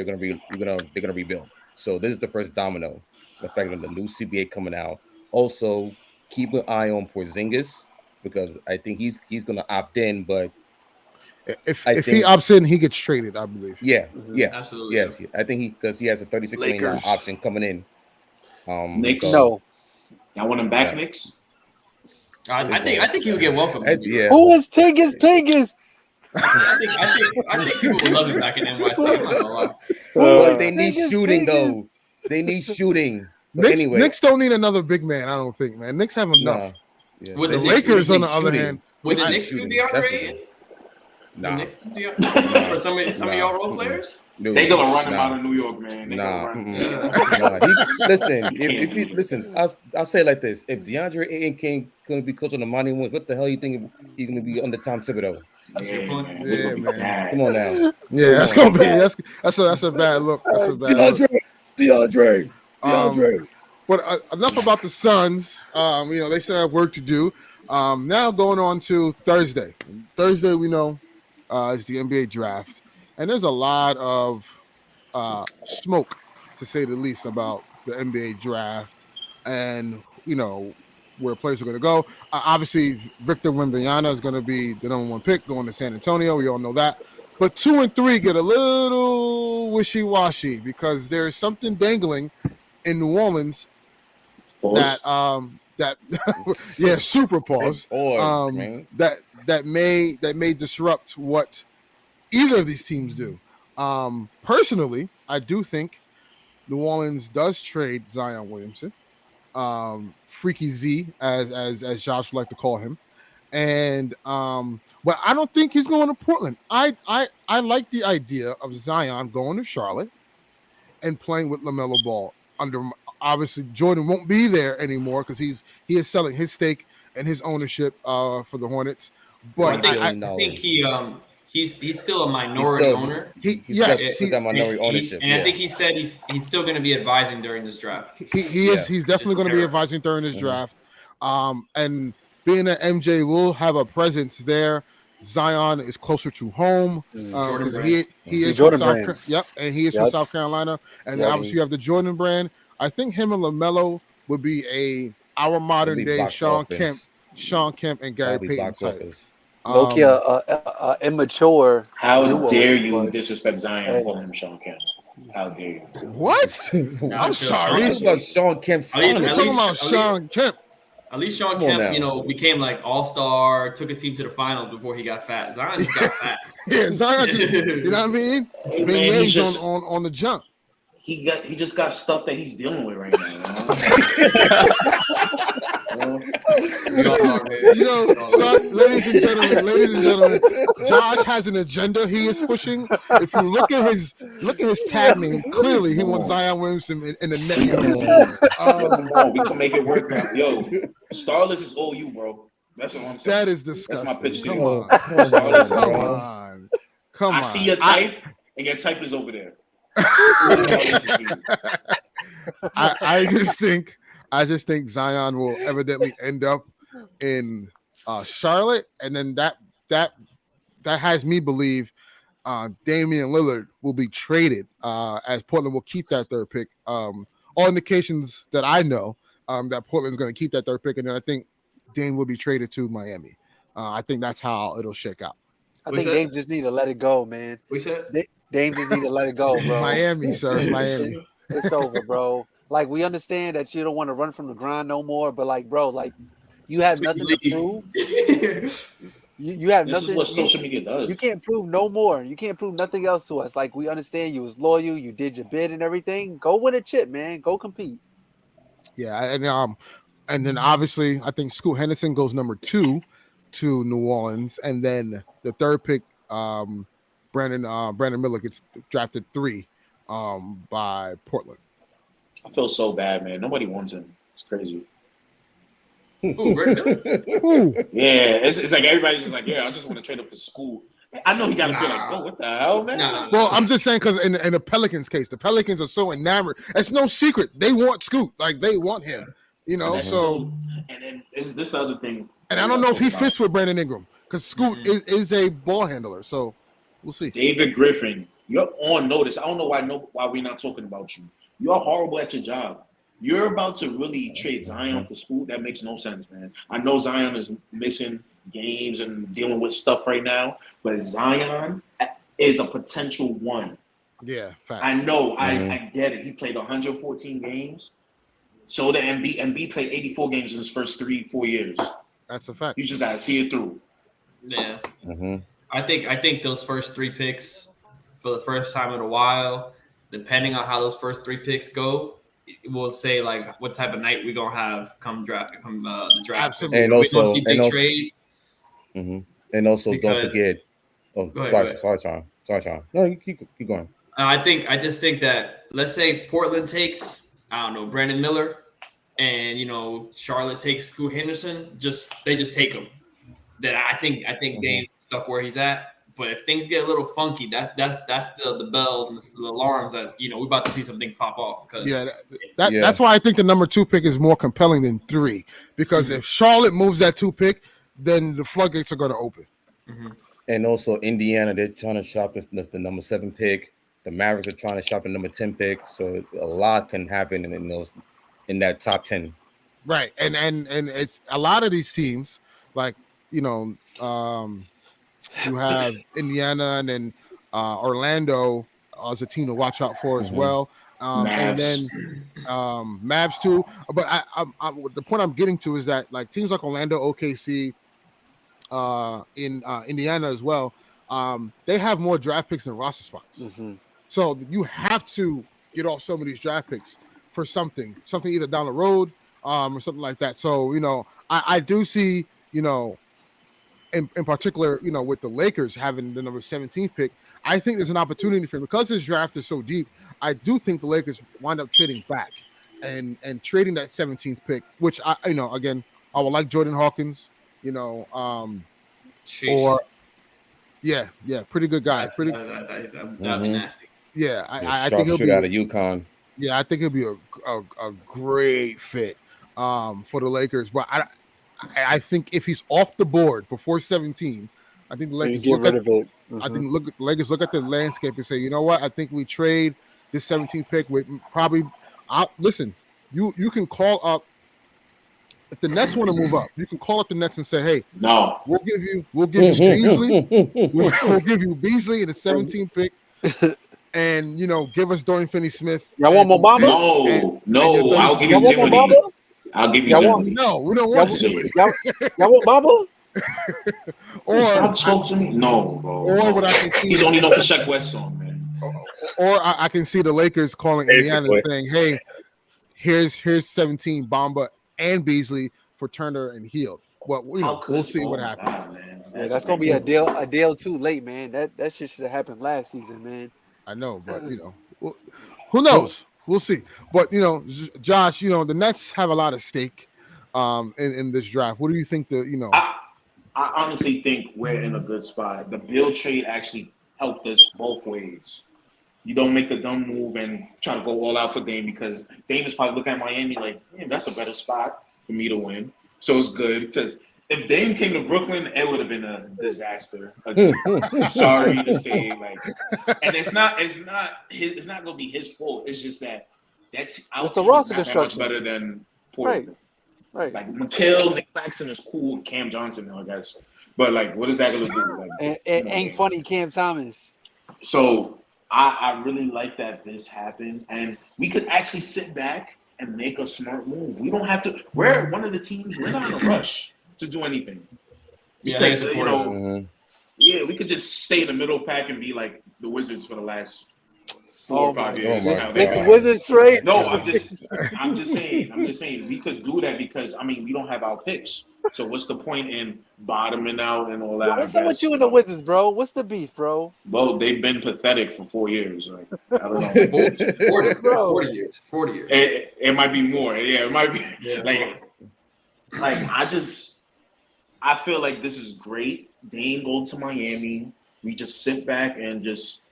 Speaker 1: gonna rebuild. So this is the first domino. The fact that the new CBA coming out. Also, keep an eye on Porzingis because I think he's gonna opt in, but
Speaker 2: if he opts in, he gets traded, I believe.
Speaker 1: Yeah,
Speaker 6: absolutely.
Speaker 1: Yes, I think because he has a $36 million option coming in.
Speaker 3: Knicks,
Speaker 5: no,
Speaker 3: y'all want him back, Knicks?
Speaker 6: I think he would get welcome.
Speaker 1: Yeah.
Speaker 5: Who is Tigges?
Speaker 6: I think people would love him back in NYC. I'm not gonna lie.
Speaker 1: But they need shooting though. They need shooting.
Speaker 2: Knicks don't need another big man. I don't think, man. Knicks have enough.
Speaker 1: Yeah.
Speaker 6: With
Speaker 2: the Lakers, on the other hand,
Speaker 6: would the Knicks do DeAndre Ayton? The Knicks do
Speaker 1: Nah.
Speaker 6: or some of y'all role players?
Speaker 1: No,
Speaker 3: They gonna run him out of New York, man. They
Speaker 1: Nah,
Speaker 3: gonna run.
Speaker 1: listen.
Speaker 3: He
Speaker 1: If you listen, I'll say it like this: if DeAndre Ayton couldn't be coach on the Mighty Ones, what the hell you think he's gonna be under Tom Thibodeau?
Speaker 6: That's your point.
Speaker 3: Man. It's gonna be bad.
Speaker 1: Come on now.
Speaker 2: Yeah, that's gonna be that's a bad look. That's a bad look.
Speaker 1: DeAndre.
Speaker 2: But enough about the Suns. They still have work to do. Now going on to Thursday. Thursday, we know, is the NBA draft, and there's a lot of smoke, to say the least, about the NBA draft, and where players are going to go. Obviously, Victor Wembanyama is going to be the number 1 pick going to San Antonio. We all know that. But 2 and 3 get a little wishy-washy because there is something dangling in New Orleans that super pause that may disrupt what either of these teams do. Personally, I do think New Orleans does trade Zion Williamson, Freaky Z, as Josh would like to call him, and but I don't think he's going to Portland. I like the idea of Zion going to Charlotte and playing with LaMelo Ball. Obviously, Jordan won't be there anymore because he is selling his stake and his ownership for the Hornets. But
Speaker 6: I think he's still a minority owner.
Speaker 1: He's got minority ownership.
Speaker 6: I think he said he's still going to be advising during this draft.
Speaker 2: He is. He's definitely going to be advising during this draft. And being that MJ will have a presence there, Zion is closer to home. He is from South Carolina, and obviously you have the Jordan brand. I think him and LaMelo would be our modern day Sean Kemp and Gary Payton type.
Speaker 5: Nokia, immature.
Speaker 3: How dare you disrespect Zion and call him Sean Kemp? How dare you?
Speaker 2: What? I'm sorry.
Speaker 1: I'm talking about Sean Kemp's son.
Speaker 2: I'm talking about Sean Kemp.
Speaker 6: At least Sean Kemp, became like all-star, took his team to the finals before he got fat. Zion just got fat.
Speaker 2: Yeah, Zion just, you know what I mean?
Speaker 3: Hey, man,
Speaker 2: he's on the jump.
Speaker 3: He just got stuff that he's dealing with right now.
Speaker 2: Ladies and gentlemen, Josh has an agenda he is pushing. If you look at his tag name, clearly he wants Zion Williamson in the net.
Speaker 3: We can make it work now. Yo, Starless is all you, bro. That's what I'm saying.
Speaker 2: That is disgusting.
Speaker 3: That's my pitch to
Speaker 2: Come
Speaker 3: you.
Speaker 2: on.
Speaker 3: I see your type, and your type is over there.
Speaker 2: I just think Zion will evidently end up in Charlotte, and then that has me believe Damian Lillard will be traded as Portland will keep that 3rd pick. All indications that I know that Portland's going to keep that 3rd pick, and then I think Dame will be traded to Miami. I think that's how it'll shake out.
Speaker 5: I think Dame just need to let it go, man.
Speaker 6: We said
Speaker 5: Dame just need to let it go, bro.
Speaker 2: Miami, sir. Miami.
Speaker 5: It's over, bro. Like, we understand that you don't want to run from the grind no more, but like, bro, like, you have nothing to prove. You have nothing.
Speaker 3: This is what social media does.
Speaker 5: You can't prove no more. You can't prove nothing else to us. Like, we understand you was loyal, you did your bid and everything. Go win a chip, man. Go compete.
Speaker 2: Yeah, and then obviously I think Scoot Henderson goes number 2 to New Orleans, and then the 3rd pick, Brandon Miller gets drafted 3 by Portland.
Speaker 3: I feel so bad, man. Nobody wants him. It's crazy.
Speaker 6: Ooh, Brandon
Speaker 3: Miller? Yeah, it's like everybody's just like, I just want to trade him for school. I know he got to feel like, what the hell, man?
Speaker 2: Well, I'm just saying because in the Pelicans case, the Pelicans are so enamored. It's no secret. They want Scoot. Like, they want him. And
Speaker 3: then is this other thing.
Speaker 2: And I don't know if he fits with Brandon Ingram because Scoot is a ball handler. So we'll see.
Speaker 3: David Griffin, you're on notice. I don't know why we're not talking about you. You're horrible at your job. You're about to really trade Zion for Scoot. That makes no sense, man. I know Zion is missing games and dealing with stuff right now, but Zion is a potential one.
Speaker 2: Yeah, facts.
Speaker 3: I know. I get it. He played 114 games. So did Embiid. Embiid played 84 games in his first 3-4 years.
Speaker 2: That's a fact.
Speaker 3: You just got to see it through.
Speaker 6: Yeah. Mm-hmm. I think those first 3 picks for the first time in a while, depending on how those first 3 picks go, we'll say like what type of night we're gonna have come the draft.
Speaker 2: Absolutely.
Speaker 1: And also
Speaker 6: trades.
Speaker 1: Mm-hmm. And also don't forget Oh,
Speaker 6: Go ahead,
Speaker 1: sorry,
Speaker 6: go ahead.
Speaker 1: sorry, Sean. No, you keep going.
Speaker 6: I just think that, let's say Portland takes, I don't know, Brandon Miller, and Charlotte takes Scoot Henderson. They just take him. Then I think Dame's stuck where he's at. But if things get a little funky, that's the bells and the alarms that we're about to see something pop off.
Speaker 2: That's why I think the number 2 pick is more compelling than 3, because if Charlotte moves that 2 pick, then the floodgates are going to open.
Speaker 6: Mm-hmm.
Speaker 1: And also Indiana, they're trying to shop the number 7 pick. The Mavericks are trying to shop the number 10 pick. So a lot can happen in that top 10.
Speaker 2: Right, and it's a lot of these teams, like you have Indiana and then Orlando as a team to watch out for as well, and then Mavs too. But the point I'm getting to is that like teams like Orlando, OKC, in Indiana as well, they have more draft picks than roster spots.
Speaker 5: Mm-hmm.
Speaker 2: So you have to get off some of these draft picks for something either down the road or something like that. So, I do see, in particular, with the Lakers having the number 17 pick, I think there's an opportunity for him because his draft is so deep. I do think the Lakers wind up trading back and trading that 17th pick, which again, I would like Jordan Hawkins, or pretty good guy.
Speaker 6: That'd be nasty.
Speaker 2: Yeah, I think he'll
Speaker 1: be out of UConn.
Speaker 2: Yeah, I think he'll be a great fit for the Lakers. But I think if he's off the board before 17, I think the Lakers
Speaker 5: get rid of it.
Speaker 2: I think the Lakers look at the landscape and say, you know what? I think we trade this 17th pick with probably. Listen, you can call up if the Nets want to move up. You can call up the Nets and say, hey,
Speaker 3: no,
Speaker 2: we'll give you Beasley. we'll give you Beasley in the 17th pick. And give us Dorian Finney-Smith.
Speaker 5: Y'all want Mobamba?
Speaker 3: No, I'll give you Dinwiddie. I'll give you Dinwiddie.
Speaker 2: No, we don't want
Speaker 3: Dinwiddie.
Speaker 5: Y'all want Bamba?
Speaker 3: Stop talking to me. No, bro.
Speaker 2: Or what I can see,
Speaker 3: he's only known for Shaq West song, man.
Speaker 2: Or I can see the Lakers calling Indiana saying, "Hey, here's 17 Bamba and Beasley for Turner and Hield." Well, we'll see what happens.
Speaker 5: Yeah, that's gonna be a deal too late, man. That shit should have happened last season, man.
Speaker 2: I know, but who knows? We'll see. But Josh, the Nets have a lot of stake in this draft. What do you think?
Speaker 3: I honestly think we're in a good spot. The Beal trade actually helped us both ways. You don't make the dumb move and try to go all out for Dame because Dame is probably looking at Miami like, man, that's a better spot for me to win. So it's good because if Dame came to Brooklyn, it would have been a disaster. Sorry to say, and it's not gonna be his fault. It's just that's
Speaker 5: the roster construction
Speaker 3: better than Portland.
Speaker 5: Right.
Speaker 3: Like McHale, Nick Claxton is cool. Cam Johnson, I guess. But what is that gonna do?
Speaker 5: Ain't funny, Cam Thomas.
Speaker 3: So I really like that this happened, and we could actually sit back and make a smart move. We don't have to. We're one of the teams. We're not in a rush to do anything. Because, we could just stay in the middle pack and be like the Wizards for the last 4 or 5 years.
Speaker 5: This Wizards trade.
Speaker 3: No, I'm just saying we could do that because we don't have our picks. So what's the point in bottoming out and all that?
Speaker 5: What's up with you and the Wizards, bro? What's the beef, bro?
Speaker 3: Well, they've been pathetic for 4 years. I don't know.
Speaker 6: 40 years. 40 years.
Speaker 3: It might be more. Yeah, it might be.
Speaker 6: Yeah,
Speaker 3: I feel like this is great. Dame go to Miami. We just sit back and just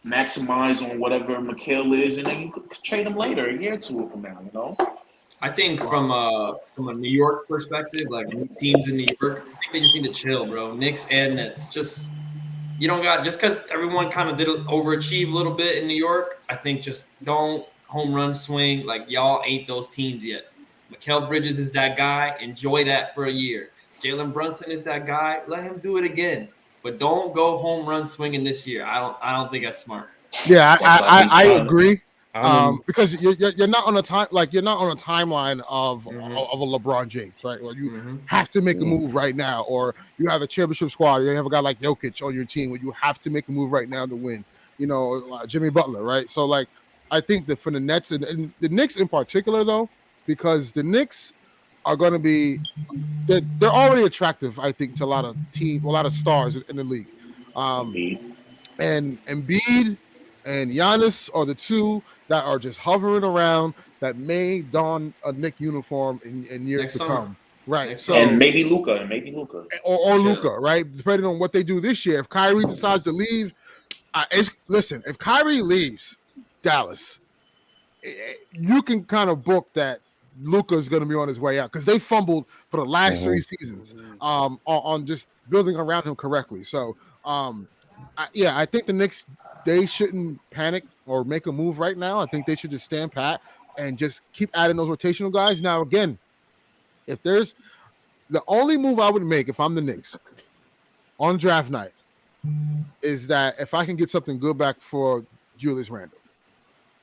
Speaker 3: maximize on whatever McHale is, and then you could trade him later, a year or two from now.
Speaker 6: I think from a New York perspective, teams in New York, I think they just need to chill, bro. Knicks and Nets, just because everyone kind of did overachieve a little bit in New York. I think just don't home run swing. Y'all ain't those teams yet. Mikal Bridges is that guy. Enjoy that for a year. Jalen Brunson is that guy. Let him do it again, but don't go home run swinging this year. I don't think that's smart.
Speaker 2: Yeah, I agree. Because you're not on a timeline of a LeBron James, right? Or you have to make a move right now, or you have a championship squad. You have a guy like Jokic on your team where you have to make a move right now to win. Jimmy Butler, right? So I think that for the Nets and the Knicks in particular, though, because the Knicks are going to be they're already attractive, I think, to a lot of stars in the league. And Embiid and Giannis are the two that are just hovering around that may don a Knick uniform in years
Speaker 6: Next
Speaker 2: to
Speaker 6: summer.
Speaker 2: come. Right.
Speaker 6: Next
Speaker 2: So
Speaker 6: summer.
Speaker 3: And maybe Luka.
Speaker 2: or
Speaker 6: Sure.
Speaker 2: Luka, right? Depending on what they do this year. If Kyrie decides to leave, listen, if Kyrie leaves Dallas, you can kind of book that Luka is going to be on his way out because they fumbled for the last 3 seasons on just building around him correctly. So, I think the Knicks, they shouldn't panic or make a move right now. I think they should just stand pat and just keep adding those rotational guys. Now, again, if there's the only move I would make if I'm the Knicks on draft night is that if I can get something good back for Julius Randle.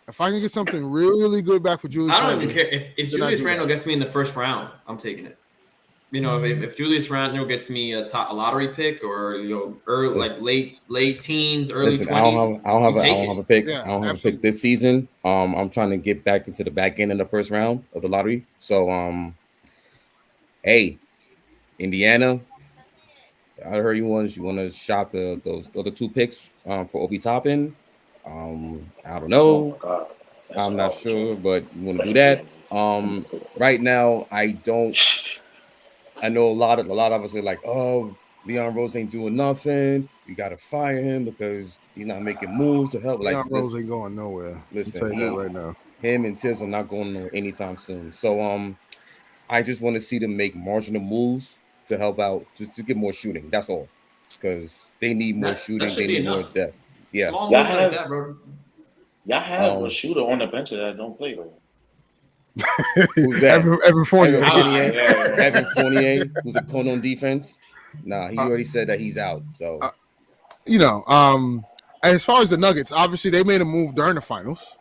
Speaker 2: If I can get something really good back for Julius Randle.
Speaker 6: I don't even care. If Julius Randle gets me in the first round, I'm taking it. You know, if Julius Randle gets me a lottery pick or early, like late teens, early 20s,
Speaker 1: I don't have a pick.
Speaker 2: Yeah,
Speaker 1: I don't have
Speaker 2: absolutely.
Speaker 1: a pick this season. I'm trying to get back into the back end of the first round of the lottery. So hey, Indiana, I heard you want to shop those other 2 picks for Obi Toppin. I don't know.
Speaker 3: Oh my God.
Speaker 1: I'm not sure, but you want to do that. Right now, I know a lot of us are like, oh, Leon Rose ain't doing nothing. You got to fire him because he's not making moves to help.
Speaker 2: Leon
Speaker 1: Like,
Speaker 2: Rose ain't going nowhere.
Speaker 1: listen,
Speaker 2: I'll tell you that right now.
Speaker 1: him and Tibbs are not going nowhere anytime soon. So I just want to see them make marginal moves to help out, just to get more shooting. That's all, because they need more shooting. They need more depth. Yeah,
Speaker 6: small moves like that, bro.
Speaker 3: Y'all have a shooter on the bench that don't play though.
Speaker 1: Who's that?
Speaker 2: Evan Fournier.
Speaker 1: Evan Fournier, who's a cone on defense. Nah, he already said that he's out. So,
Speaker 2: as far as the Nuggets, obviously they made a move during the finals.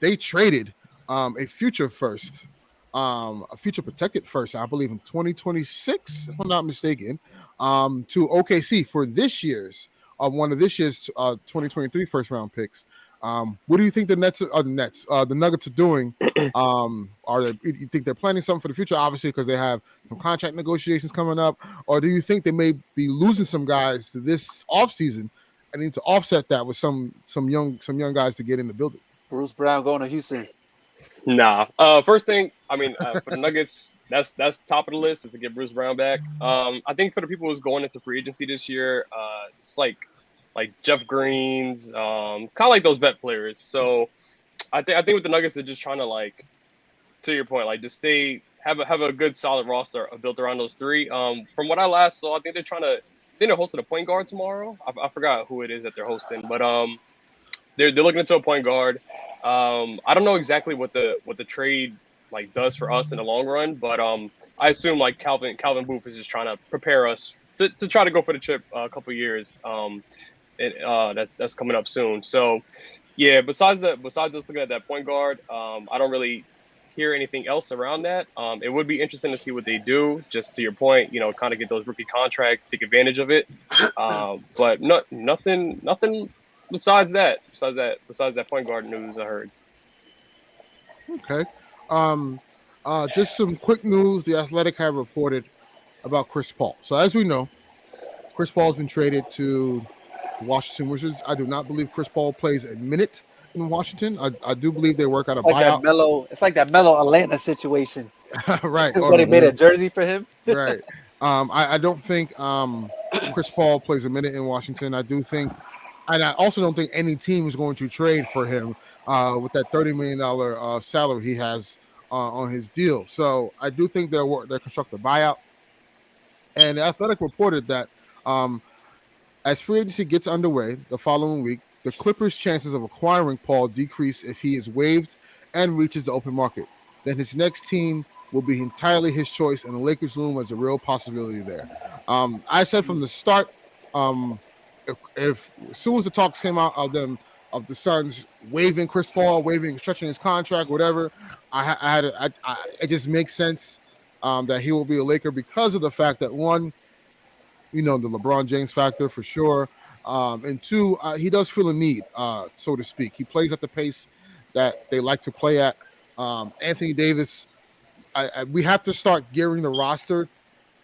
Speaker 2: They traded a future first, a future protected first, I believe in 2026, if I'm not mistaken, to OKC for this year's one of this year's 2023 first round picks. What do you think the Nuggets are doing? You think they're planning something for the future? Obviously, because they have some contract negotiations coming up, or do you think they may be losing some guys this offseason and need to offset that with some young guys to get in the building?
Speaker 5: Bruce Brown going to Houston.
Speaker 4: Nah. First thing, I mean, for the Nuggets, that's top of the list is to get Bruce Brown back. I think for the people who's going into free agency this year, it's like Jeff Green's, kind of like those vet players. So I think with the Nuggets, they're just trying to, to your point, just have a good solid roster built around those 3. From what I last saw, I think they're hosting a point guard tomorrow. I forgot who it is that they're hosting, but they're looking into a point guard. I don't know exactly what the trade does for us in the long run, but I assume Calvin Booth is just trying to prepare us to try to go for the chip a couple years. That's coming up soon. So yeah, besides us looking at that point guard, I don't really hear anything else around that. It would be interesting to see what they do, just to your point, kind of get those rookie contracts, take advantage of it. But nothing besides that point guard news I heard.
Speaker 2: Okay. Just some quick news. The Athletic have reported about Chris Paul. So as we know, Chris Paul has been traded to the Washington Wizards. I do not believe Chris Paul plays a minute in Washington. I do believe they work out a buyout.
Speaker 5: It's like that Melo Atlanta situation.
Speaker 2: Right.
Speaker 5: But they made a jersey for him.
Speaker 2: Right. I don't think Chris Paul plays a minute in Washington. I do think, and I also don't think any team is going to trade for him with that $30 million salary he has on his deal. So I do think they'll construct a buyout. And the Athletic reported that as free agency gets underway the following week, the Clippers' chances of acquiring Paul decrease if he is waived and reaches the open market. Then his next team will be entirely his choice, and the Lakers loom as a real possibility there. I said from the start, if as soon as the talks came out of the Suns waiving Chris Paul, stretching his contract, whatever, it just makes sense that he will be a Laker because of the fact that, one, the LeBron James factor for sure, and two, he does feel a need, so to speak. He plays at the pace that they like to play at. Anthony Davis, we have to start gearing the roster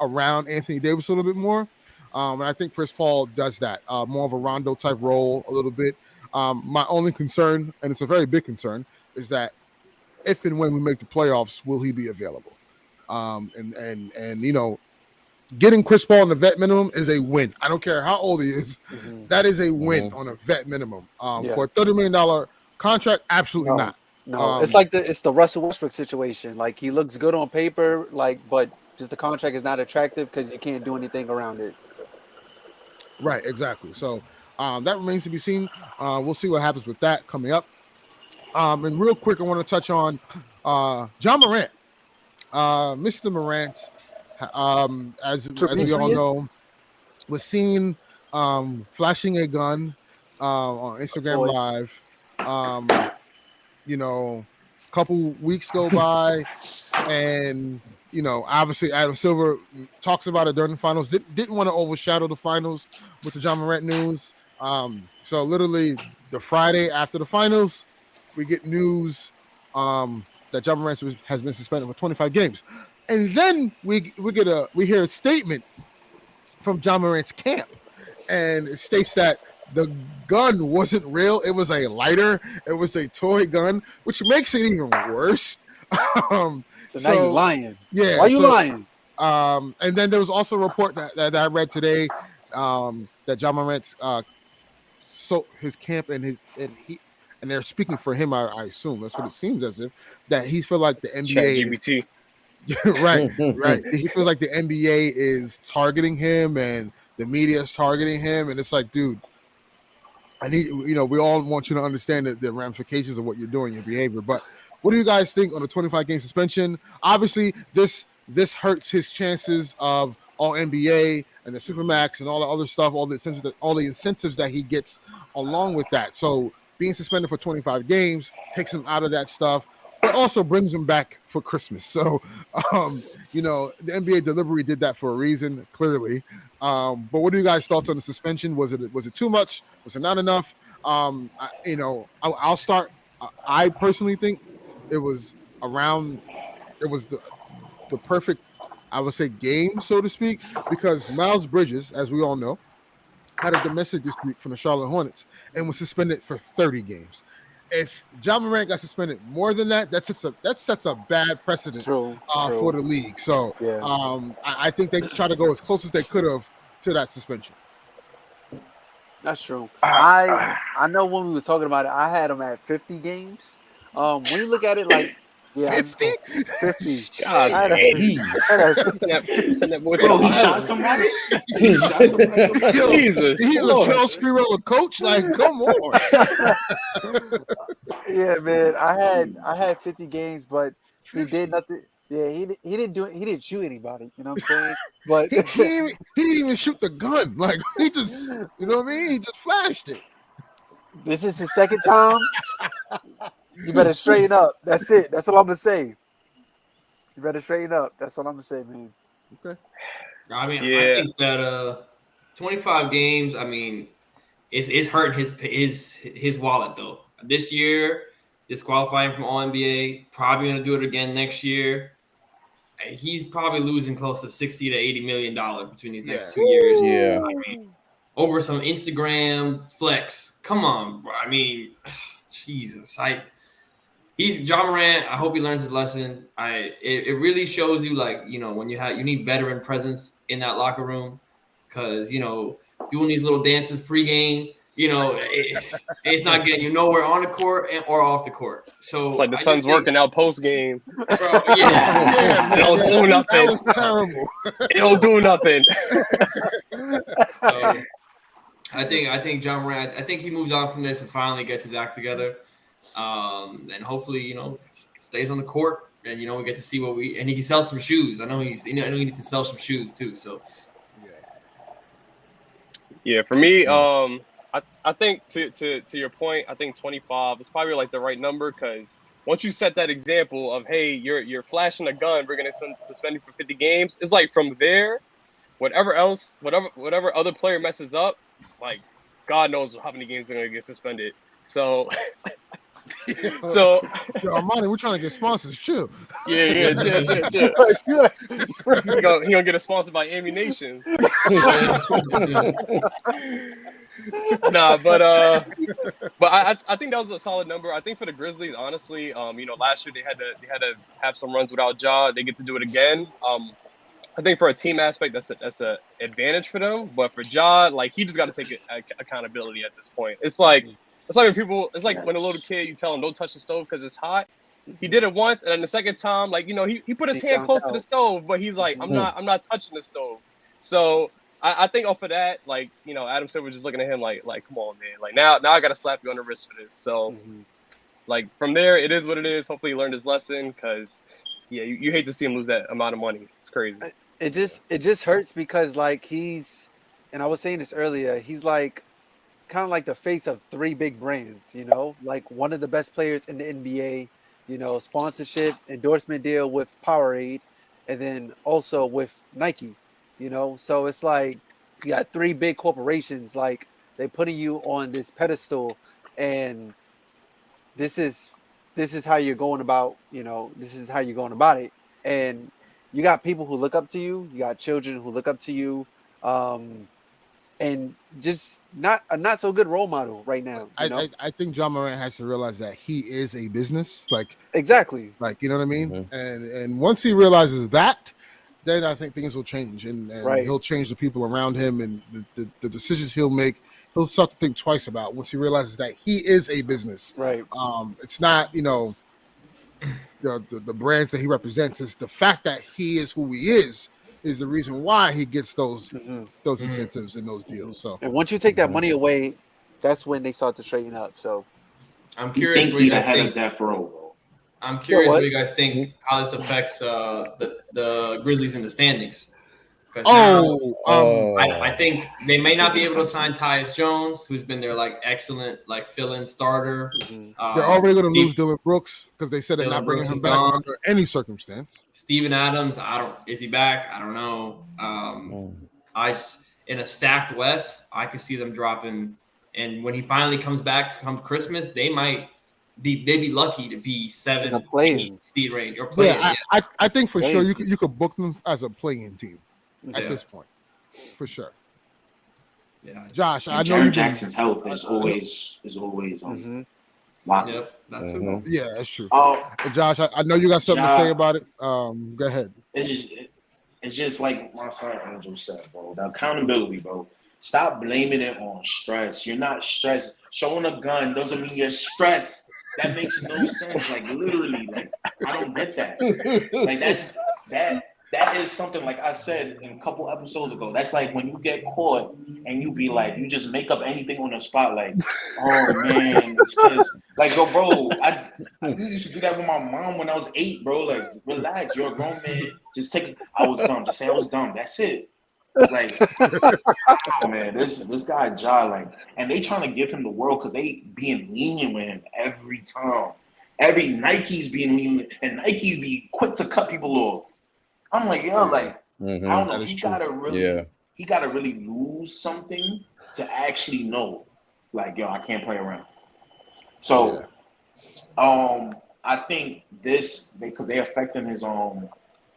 Speaker 2: around Anthony Davis a little bit more. And I think Chris Paul does that, more of a Rondo type role a little bit. My only concern, and it's a very big concern, is that if and when we make the playoffs, will he be available? And you know, getting Chris Paul on the vet minimum is a win. I don't care how old he is.
Speaker 5: Mhm.
Speaker 2: That is a win on a vet minimum.
Speaker 5: Yeah.
Speaker 2: For a $30 million contract, absolutely not.
Speaker 5: No, it's like the Russell Westbrook situation. Like he looks good on paper, like, but just the contract is not attractive because you can't do anything around it.
Speaker 2: Right, exactly. So that remains to be seen. We'll see what happens with that coming up. And real quick, I want to touch on Ja Morant. Mr. Morant, as we all know, was seen flashing a gun on Instagram Live. You know, a couple weeks go by, and you know, obviously Adam Silver talks about it during the finals. Didn't want to overshadow the finals with the Ja Morant news. So literally the Friday after the finals, we get news that Ja Morant has been suspended for 25 games, and then we hear a statement from Ja Morant's camp, and it states that the gun wasn't real. It was a lighter. It was a toy gun, which makes it even worse.
Speaker 5: So now you're lying.
Speaker 2: Yeah.
Speaker 5: Why you lying?
Speaker 2: And then there was also a report that I read today that Ja Morant's so his camp and they're speaking for him. I assume that's what it seems as if that he feel like the NBA right. He feels like the NBA is targeting him and the media is targeting him, and it's like, dude, I need, you know, we all want you to understand the ramifications of what you're doing, your behavior. But what do you guys think on the 25-game suspension? Obviously, this hurts his chances of all NBA and the Supermax and all the other stuff, all the incentives that he gets along with that. So being suspended for 25 games takes him out of that stuff, but also brings him back for Christmas. So, you know, the NBA delivery did that for a reason, clearly. But what are you guys' thoughts on the suspension? Was it too much? Was it not enough? I'll start. I personally think it was the perfect, I would say, game, so to speak, because Miles Bridges, as we all know, had a domestic dispute from the Charlotte Hornets and was suspended for 30 games. If Ja Morant got suspended more than that, that sets a bad precedent
Speaker 5: True.
Speaker 2: for the league. So
Speaker 5: Yeah.
Speaker 2: I think they try to go as close as they could have to that suspension.
Speaker 5: That's true. I know when we was talking about it, I had him at 50 games. When you look at it, like, yeah,
Speaker 2: 50?
Speaker 5: 50.
Speaker 4: God
Speaker 5: I had a
Speaker 4: damn.
Speaker 5: 50.
Speaker 4: Send that boy to
Speaker 3: Bro,
Speaker 4: the
Speaker 3: he shot
Speaker 4: island.
Speaker 3: somebody. He shot somebody.
Speaker 2: Yo,
Speaker 4: Jesus.
Speaker 2: He's a
Speaker 4: Lord.
Speaker 2: Charles Spirella coach. Like, come on.
Speaker 5: Yeah, man. I had 50 games, but he did nothing. Yeah, he didn't shoot anybody. You know what I'm saying? But
Speaker 2: he didn't even shoot the gun. Like, he just, you know what I mean? He just flashed it.
Speaker 5: this is his second time. You better straighten up. That's it. That's all I'm gonna say. You better straighten up. That's what I'm gonna say, man.
Speaker 2: Okay.
Speaker 6: I mean,
Speaker 4: Yeah.
Speaker 6: I think that 25 games. I mean, it's hurting his wallet though. This year, disqualifying from All NBA. Probably gonna do it again next year. He's probably losing close to $60 to $80 million between these next 2 years.
Speaker 1: Yeah.
Speaker 6: I mean, over some Instagram flex. Come on, bro. I mean, Jesus. He's Ja Morant. I hope he learns his lesson. It really shows you, like, you know, when you need veteran presence in that locker room, because, you know, doing these little dances pregame, you know, it's not getting you nowhere on the court or off the court. So
Speaker 4: It's like the Suns working out post game.
Speaker 6: Bro, yeah.
Speaker 4: They don't do
Speaker 2: That
Speaker 4: nothing.
Speaker 2: was terrible.
Speaker 4: They don't do nothing.
Speaker 6: So, I think Ja Morant. I think he moves on from this and finally gets his act together. And hopefully, you know, stays on the court, and, you know, we get to see and he can sell some shoes. I know he needs to sell some shoes too. So
Speaker 4: Yeah, for me, I think to your point, I think 25 is probably like the right number, because once you set that example of, hey, you're flashing a gun, we're gonna suspend you for 50 games. It's like from there, whatever other player messes up, like, God knows how many games they're gonna get suspended. So So
Speaker 2: Yo, Armani, we're trying to get sponsors. Chill.
Speaker 4: yeah, chill. He gonna get a sponsored by Ammunition. Nah, but I think that was a solid number. I think for the Grizzlies, honestly, last year they had to have some runs without Ja. They get to do it again. I think for a team aspect, that's a advantage for them. But for Ja, like he just got to take accountability at this point. It's like when people, it's like when a little kid you tell him don't touch the stove because it's hot. He did it once, and then the second time, like he put his hand close to the stove, but he's like, I'm not touching the stove. So I think off of that, like Adam Silver was just looking at him like come on, man, like now I got to slap you on the wrist for this. So like from there, it is what it is. Hopefully he learned his lesson because yeah, you hate to see him lose that amount of money. It's crazy.
Speaker 5: It just hurts because like and I was saying this earlier, he's like kind of like the face of three big brands, like one of the best players in the NBA, sponsorship, endorsement deal with Powerade, and then also with Nike, so it's like you got three big corporations, like they putting you on this pedestal, and this is how you're going about, this is how you're going about it. And you got people who look up to you. You got children who look up to you, and just not so good role model right now.
Speaker 2: I think Ja Morant has to realize that he is a business,
Speaker 5: exactly,
Speaker 2: you know what I mean. And once he realizes that, then I think things will change, and he'll change the people around him, and the decisions he'll make. He'll start to think twice about once he realizes that he is a business.
Speaker 5: Right.
Speaker 2: It's not the brands that he represents. Is the fact that he is who he is the reason why he gets those incentives and those deals. So,
Speaker 5: and once you take that money away, that's when they start to straighten up. So,
Speaker 6: I'm curious what you guys think.
Speaker 3: That for bro.
Speaker 6: I'm curious what you guys think how this affects the Grizzlies in the standings. I think they may not be able to sign Tyus Jones, who's been their excellent fill-in starter.
Speaker 2: They're already going to lose Dylan Brooks because they said they're not bringing him back under any circumstance.
Speaker 6: Steven Adams, is he back? I don't know. In a stacked West, I could see them dropping. And when he finally comes back to come Christmas, they might be lucky to be 7 seed range or playing.
Speaker 2: Yeah, I think for sure you could book them as a playing team. At this point, for sure.
Speaker 6: Yeah,
Speaker 2: Josh,
Speaker 3: I know Jackson's health is always locked.
Speaker 6: Yep, that's true.
Speaker 2: Yeah, that's true. Josh, I know you got something to say about it. Go ahead.
Speaker 3: It's just like my son Angel said, bro. The accountability, bro. Stop blaming it on stress. You're not stressed. Showing a gun doesn't mean you're stressed. That makes no sense. Literally, I don't get that. That is something like I said in a couple episodes ago. That's like when you get caught and you be like, you just make up anything on the spot. Oh man, it's because bro, I used to do that with my mom when I was 8, bro. Relax, you're a grown man. Just take it. I was dumb. Just say I was dumb. That's it. Oh man, this guy Ja, and they trying to give him the world because they being lenient with him every time. Every Nike's being lenient, and Nike's be quick to cut people off. I'm like, yo, I don't know. He gotta really lose something to actually know, yo, I can't play around. So, I think this because they're affecting his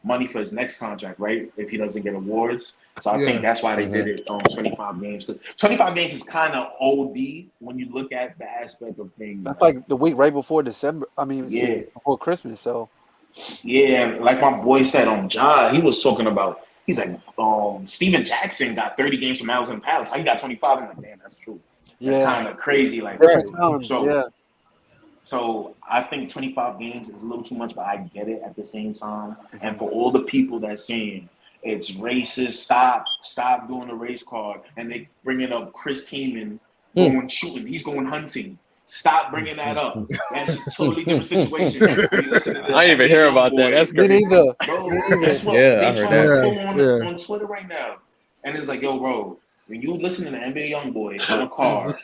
Speaker 3: money for his next contract, right? If he doesn't get awards, so I think that's why they did it on 25 games. Because 25 games is kind of OD when you look at the aspect of things.
Speaker 5: That's the week right before December. Before Christmas. So.
Speaker 3: Yeah, like my boy said on Ja, he was talking about. He's like, Steven Jackson got 30 games from Allen Palace. How he got 25? I'm like, damn, that's true. That's kind of crazy. So I think 25 games is a little too much, but I get it at the same time. And for all the people that's saying it's racist, stop doing the race card, and they bringing up Chris Kaman going shooting, he's going hunting. Stop bringing that up. That's a totally different situation.
Speaker 4: I didn't even hear about that. That's good.
Speaker 5: Me neither.
Speaker 3: Bro, that's what they trying to go on Twitter right now. And it's like, yo, bro, when you listen to the NBA YoungBoy on a car,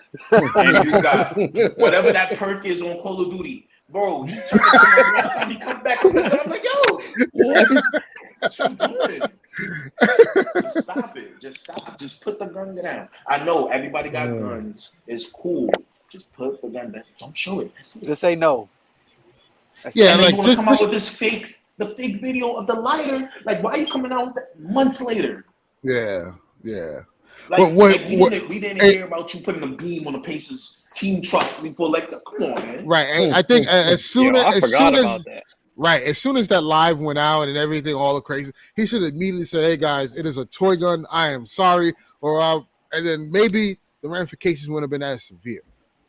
Speaker 3: and you got whatever that perk is on Call of Duty, bro, he turns it one time, he comes back with the gun. I'm like, yo, what you doing? Just stop it. Just stop. Just put the gun down. I know everybody got guns. It's cool. Just put the gun back. Don't show it. That's it.
Speaker 5: Just say no.
Speaker 2: Yeah,
Speaker 3: and then
Speaker 2: like
Speaker 3: you want to come out
Speaker 2: just
Speaker 3: with this fake video of the lighter. Like, why are you coming out with that months later?
Speaker 2: yeah.
Speaker 3: Like, we didn't
Speaker 2: hey,
Speaker 3: hear about you putting a beam on the Pacers team truck before. Like, come on, man.
Speaker 2: right. And I think as soon
Speaker 4: I
Speaker 2: as
Speaker 4: forgot about that.
Speaker 2: right, as soon as that live went out and everything, all the crazy, he should immediately say, "Hey guys, it is a toy gun. I am sorry," and then maybe the ramifications wouldn't have been as severe.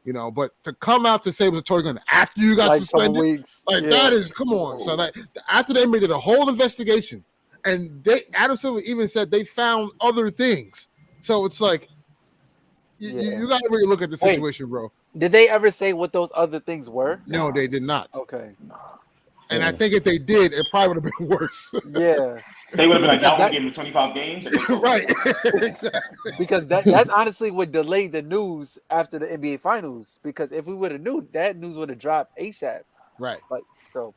Speaker 2: You know, but to come out to say it was a toy gun after you got
Speaker 5: Like
Speaker 2: suspended,
Speaker 5: weeks.
Speaker 2: that is, come on. So that after they made it a whole investigation, and Adam Silver even said they found other things. So it's like you got to really look at the situation, bro.
Speaker 5: Did they ever say what those other things were?
Speaker 2: No, they did not.
Speaker 5: Okay.
Speaker 2: And I think if they did, it probably would have been worse.
Speaker 5: Yeah.
Speaker 3: They would have been like, y'all gave him 25 games.
Speaker 2: Right. Exactly.
Speaker 5: Because that's honestly what delayed the news after the NBA Finals. Because if we would have knew, that news would have dropped ASAP.
Speaker 2: Right.
Speaker 5: Like so.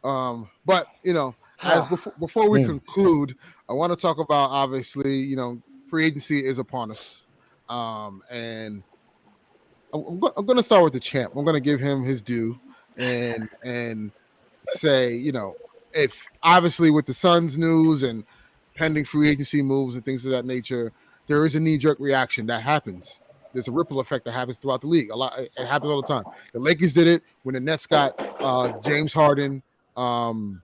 Speaker 2: But you know, before we conclude, I want to talk about, obviously, you know, free agency is upon us. And I'm going to start with the champ. I'm going to give him his due and say, you know, if obviously with the Suns news and pending free agency moves and things of that nature, there is a knee-jerk reaction that happens. There's a ripple effect that happens throughout the league. It happens all the time. The Lakers did it when the Nets got James Harden, Kyrie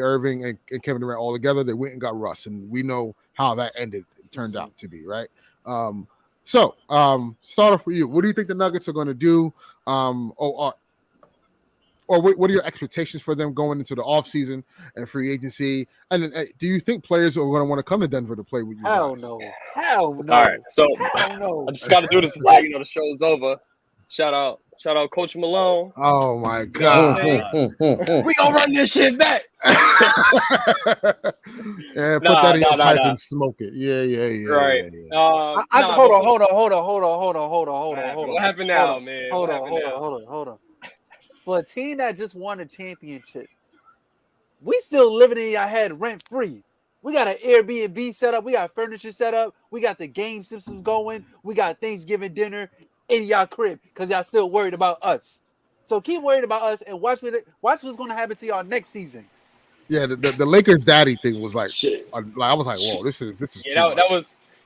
Speaker 2: Irving, and Kevin Durant all together. They went and got Russ, and we know how that ended. It turned out to be, right? So start off with you. What do you think the Nuggets are going to do? Or what are your expectations for them going into the offseason and free agency? And then, do you think players are going to want to come to Denver to play with you?
Speaker 5: Hell no. Hell no.
Speaker 4: All right, so
Speaker 5: Hell no.
Speaker 4: I just got to do this before the show's over. Shout out, Coach Malone.
Speaker 2: Oh my God!
Speaker 4: We gonna run this shit back.
Speaker 2: Yeah, put that in your pipe and smoke it. Yeah.
Speaker 4: Right.
Speaker 5: Hold on.
Speaker 4: What happened now, man?
Speaker 5: Hold on. For a team that just won a championship, we still living in your head rent free. We got an Airbnb set up. We got furniture set up. We got the game systems going. We got Thanksgiving dinner in y'all crib because y'all still worried about us. So keep worried about us and watch what's going to happen to y'all next season.
Speaker 2: Yeah, the Lakers daddy thing was like, I was like, whoa, this is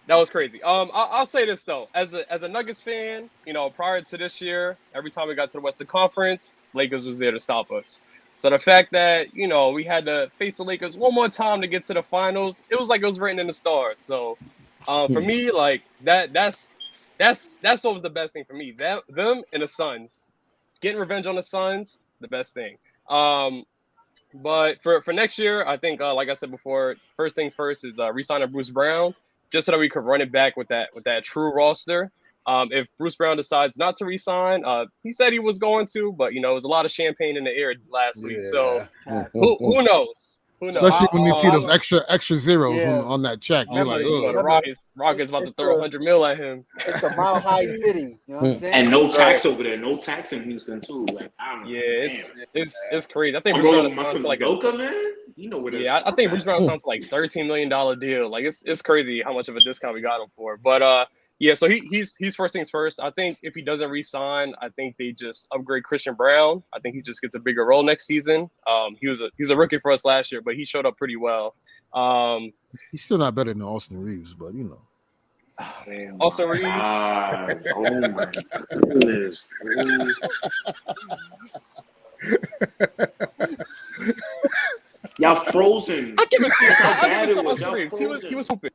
Speaker 4: that was crazy. I'll say this though, as a Nuggets fan, you know, prior to this year, every time we got to the Western Conference, Lakers was there to stop us. So the fact that, you know, we had to face the Lakers one more time to get to the finals, it was like it was written in the stars. So for me, like that's what was the best thing for me. Them and the Suns, getting revenge on the Suns, the best thing. But for next year, I think like I said before, first thing first is re-signing Bruce Brown, just so that we could run it back with that true roster. If Bruce Brown decides not to re-sign, he said he was going to, but you know, it was a lot of champagne in the air last week. So who knows?
Speaker 2: Especially when you see those extra zeros on that check. You're like,
Speaker 4: oh, the Rockets about to throw $100 million at him.
Speaker 5: It's a Mile High City. You know what I'm saying?
Speaker 3: And no tax over there. No tax in Houston too. Like, I don't know.
Speaker 4: It's crazy. I think Bruce Brown sounds like
Speaker 3: man. You know what it is.
Speaker 4: I think Bruce Brown sounds like $13 million deal. Like it's crazy how much of a discount we got him for. But yeah, so he's first things first. I think if he doesn't re-sign, I think they just upgrade Christian Brown. I think he just gets a bigger role next season. He was a rookie for us last year, but he showed up pretty well.
Speaker 2: He's still not better than Austin Reeves, but you know.
Speaker 4: Oh, man. Austin Reeves.
Speaker 3: Oh my goodness. Y'all frozen.
Speaker 4: I give it to
Speaker 3: How bad it was.
Speaker 4: Austin Reeves. He was hooping.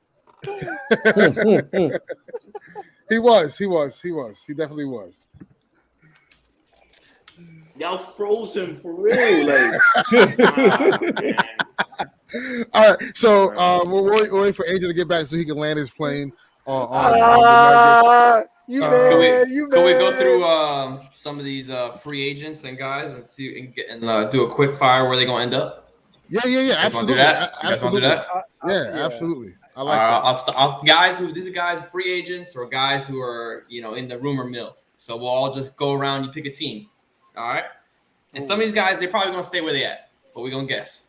Speaker 2: He was. He definitely was.
Speaker 3: Y'all frozen for real, like.
Speaker 2: All right, so we're waiting for Angel to get back so he can land his plane on
Speaker 6: Can we go through some of these free agents and guys and see and do a quick fire where they gonna end up?
Speaker 2: Yeah. Absolutely.
Speaker 6: You guys want to do that?
Speaker 2: Yeah, absolutely. I like that.
Speaker 6: These are guys, free agents or guys who are, you know, in the rumor mill. So we'll all just go around. You pick a team. All right. And some of these guys, they're probably gonna stay where they at, but we're gonna guess.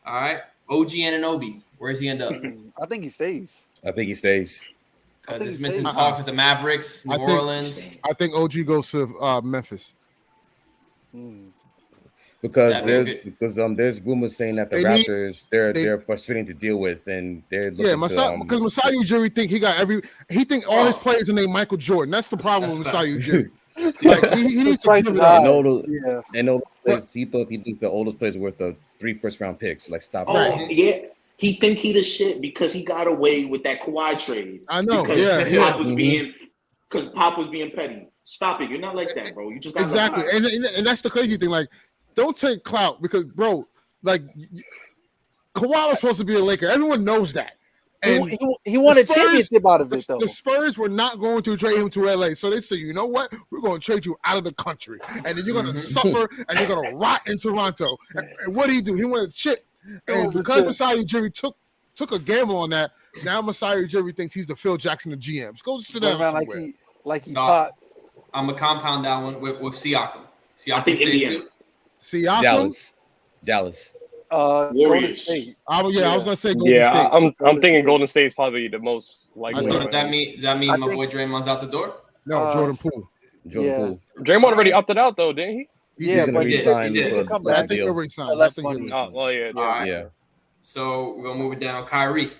Speaker 6: All right. OG Anunoby, where does he end up?
Speaker 5: I think he stays. think
Speaker 6: There's
Speaker 5: he
Speaker 6: missing
Speaker 5: stays.
Speaker 6: talks with the Mavericks, New Orleans.
Speaker 2: I think OG goes to Memphis.
Speaker 1: Because
Speaker 6: That'd be
Speaker 1: there's rumors saying that the
Speaker 2: They need-
Speaker 1: Raptors
Speaker 2: they-
Speaker 1: they're frustrating to deal with, and they're
Speaker 2: Yeah,
Speaker 1: looking to
Speaker 2: because Masai Ujiri think he think all his players are named Michael Jordan. That's the problem with Masai Ujiri. Like he needs to
Speaker 5: price
Speaker 2: give
Speaker 5: is
Speaker 2: it
Speaker 5: high.
Speaker 2: up.
Speaker 1: and all the
Speaker 5: Yeah.
Speaker 1: and all the players, he thought the oldest players were worth the 3 first-round picks. Like stop.
Speaker 3: Oh
Speaker 1: that.
Speaker 3: yeah, he think he the shit because he got away with that Kawhi trade.
Speaker 2: I know.
Speaker 3: Because
Speaker 2: Yeah.
Speaker 3: Pop was being petty. Stop it. You're not like that, bro. You just got
Speaker 2: Exactly. And that's the crazy thing. Like, don't take clout because, bro, like Kawhi was supposed to be a Laker. Everyone knows that. And
Speaker 5: He won
Speaker 2: the
Speaker 5: a
Speaker 2: Spurs-
Speaker 5: championship out of it, though.
Speaker 2: The Spurs were not going to trade him to LA. So they said, you know what? We're going to trade you out of the country. And then you're going to suffer and you're going to rot in Toronto. And what did he do? He won a chip. And because Masai Ujiri took a gamble on that, now Masai Ujiri thinks he's the Phil Jackson of GMs. Go sit down somewhere.
Speaker 5: Like he
Speaker 6: No.
Speaker 5: caught.
Speaker 6: I'm gonna compound that one with Siakam.
Speaker 3: I think
Speaker 6: stays
Speaker 3: Indiana.
Speaker 6: too.
Speaker 2: Siakam?
Speaker 1: Dallas.
Speaker 5: Golden
Speaker 3: Warriors.
Speaker 5: State.
Speaker 2: I was going to say Golden State.
Speaker 4: Yeah, I'm
Speaker 5: Golden
Speaker 4: thinking
Speaker 5: State.
Speaker 4: Golden State's probably the most likely.
Speaker 6: So does that mean
Speaker 5: I
Speaker 6: my
Speaker 5: think-
Speaker 6: boy Draymond's out the door?
Speaker 2: No, Jordan Poole.
Speaker 1: Jordan
Speaker 5: Yeah.
Speaker 1: Poole.
Speaker 4: Draymond already opted out though, didn't he?
Speaker 5: Yeah,
Speaker 1: He's gonna
Speaker 5: but he
Speaker 1: resign
Speaker 6: did.
Speaker 1: for
Speaker 6: He
Speaker 1: a
Speaker 5: come
Speaker 1: less
Speaker 5: back.
Speaker 2: I think he'll
Speaker 1: deal.
Speaker 2: resign.
Speaker 5: Less
Speaker 2: I think
Speaker 5: money.
Speaker 2: he'll
Speaker 4: Oh,
Speaker 2: resign.
Speaker 4: well, yeah.
Speaker 6: All right.
Speaker 1: Yeah,
Speaker 6: So we're gonna move it down. Kyrie.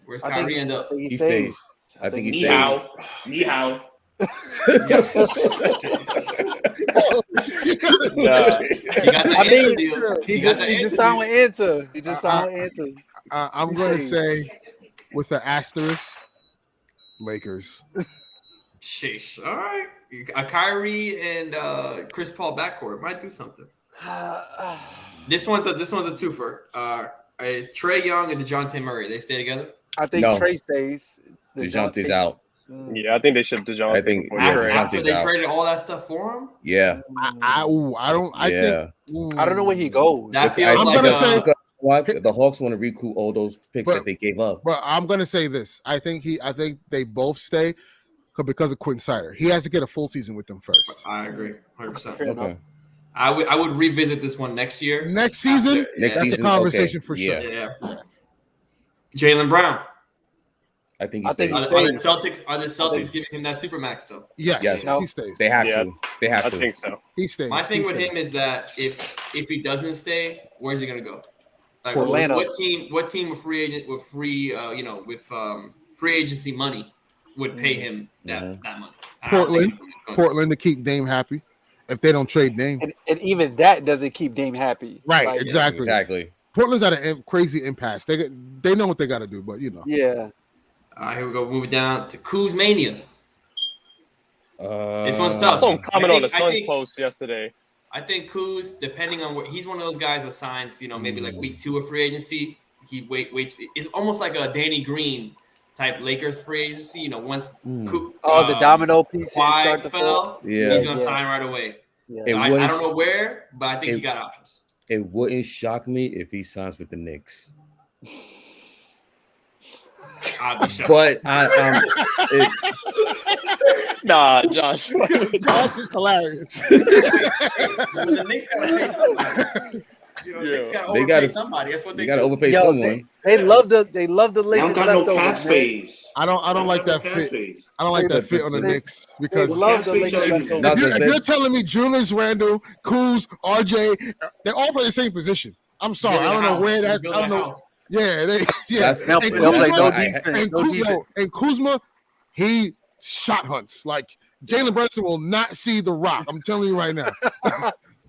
Speaker 6: Where's
Speaker 5: I think
Speaker 6: Kyrie end up?
Speaker 1: he stays. I think he
Speaker 3: Ni
Speaker 1: stays.
Speaker 3: hao. Ni hao.
Speaker 6: He got the
Speaker 5: I mean,
Speaker 6: Inter deal.
Speaker 5: He
Speaker 6: got the
Speaker 5: just
Speaker 6: Inter
Speaker 5: signed
Speaker 6: deal.
Speaker 5: with Inter. He just signed with Inter.
Speaker 2: I'm going to say, with the asterisk, Lakers.
Speaker 6: Sheesh. All right. Kyrie and Chris Paul backcourt might do something. This one's a twofer. Trey Young and DeJounte Murray. They stay together.
Speaker 5: I think
Speaker 1: No.
Speaker 5: Trey stays.
Speaker 1: DeJounte's out.
Speaker 4: Yeah, I think they should DeJounte.
Speaker 1: I think-
Speaker 4: before
Speaker 1: Yeah,
Speaker 4: Trey.
Speaker 6: After
Speaker 1: DeJounte's
Speaker 6: they
Speaker 1: out.
Speaker 6: traded all that stuff for him.
Speaker 1: Yeah,
Speaker 2: I
Speaker 5: I don't know where he goes.
Speaker 6: That
Speaker 1: I
Speaker 6: feels
Speaker 2: I'm
Speaker 6: like
Speaker 2: gonna say-
Speaker 1: because what the Hawks want to recoup all those picks
Speaker 2: But-
Speaker 1: that they gave up.
Speaker 2: But I'm going to say this. I think they both stay because of Quentin Snyder. He has to get a full season with them first.
Speaker 6: I agree, 100%.
Speaker 5: Fair enough.
Speaker 1: Okay,
Speaker 6: I would revisit this one next year.
Speaker 2: Next season,
Speaker 6: After-
Speaker 1: Next
Speaker 2: that's
Speaker 1: season,
Speaker 2: a conversation
Speaker 1: okay.
Speaker 2: for
Speaker 1: Yeah.
Speaker 2: sure.
Speaker 6: Yeah. Jaylen Brown.
Speaker 1: I think he
Speaker 5: I think
Speaker 1: stays.
Speaker 5: he
Speaker 6: Are the
Speaker 5: stays.
Speaker 6: Celtics giving him that supermax though?
Speaker 2: Yes,
Speaker 1: Yes.
Speaker 2: he stays.
Speaker 1: They have
Speaker 4: Yeah.
Speaker 1: to. They have
Speaker 4: I
Speaker 1: to.
Speaker 4: think so.
Speaker 2: He stays.
Speaker 6: My thing
Speaker 2: He
Speaker 6: with
Speaker 2: stays.
Speaker 6: him is that if he doesn't stay, where's he gonna go? Like
Speaker 5: Orlando.
Speaker 6: what team with free agent with free free agency money would pay him that money? I don't
Speaker 2: Portland.
Speaker 6: think he's gonna-
Speaker 2: Portland to keep Dame happy. If they don't trade Dame,
Speaker 5: And even that doesn't keep Dame happy.
Speaker 2: right?
Speaker 5: Like,
Speaker 2: Exactly.
Speaker 1: Exactly.
Speaker 2: Portland's at a crazy impasse. They know what they got to do, but
Speaker 5: Yeah.
Speaker 6: All right, here we go. Move it down to Kuz Mania. This one's
Speaker 4: I
Speaker 6: tough.
Speaker 4: saw him comment on the
Speaker 6: I
Speaker 4: Suns
Speaker 6: think-
Speaker 4: post yesterday.
Speaker 6: I think Kuz, depending on what he's one of those guys that signs, maybe like week 2 of free agency. He waits. It's almost like a Danny Green type Lakers free agency. Once
Speaker 5: The domino pieces
Speaker 6: Kawhi
Speaker 5: start to fall.
Speaker 6: fell,
Speaker 1: Yeah.
Speaker 6: he's gonna sign right away.
Speaker 5: Yeah.
Speaker 1: It
Speaker 6: I
Speaker 1: wouldn't-
Speaker 6: don't know where, but I think he got options.
Speaker 1: It wouldn't shock me if he signs with the Knicks.
Speaker 6: I'd be shocked.
Speaker 1: But
Speaker 4: Nah, Josh.
Speaker 2: Josh is hilarious.
Speaker 6: The Knicks gotta pay somebody. Knicks gotta
Speaker 1: They
Speaker 6: overpay
Speaker 1: gotta-
Speaker 6: somebody. That's what
Speaker 1: they
Speaker 6: they
Speaker 1: got to
Speaker 6: do.
Speaker 1: overpay
Speaker 5: Yo,
Speaker 1: someone.
Speaker 5: they love the
Speaker 3: They
Speaker 5: Lakers
Speaker 3: don't got no
Speaker 5: leftovers,
Speaker 3: cap
Speaker 5: man.
Speaker 3: space.
Speaker 2: I don't like that fit.
Speaker 3: Space.
Speaker 2: I don't like that fit on the
Speaker 5: They-
Speaker 2: Knicks
Speaker 5: They
Speaker 2: because
Speaker 5: love the
Speaker 3: Cap
Speaker 5: Lakers
Speaker 3: space
Speaker 5: leftovers.
Speaker 1: No,
Speaker 2: if you're telling me Julius Randle, Kuz, RJ, they all play the same position. I'm sorry, I don't know where that. I don't know. Yeah,
Speaker 1: That's-
Speaker 5: They'll
Speaker 2: And
Speaker 5: play no
Speaker 2: Kuzma-
Speaker 5: defense.
Speaker 2: and
Speaker 5: No
Speaker 2: Kuzma,
Speaker 5: defense.
Speaker 2: and Kuzma, he shot hunts. Like Jalen Brunson will not see the rock. I'm telling you right now.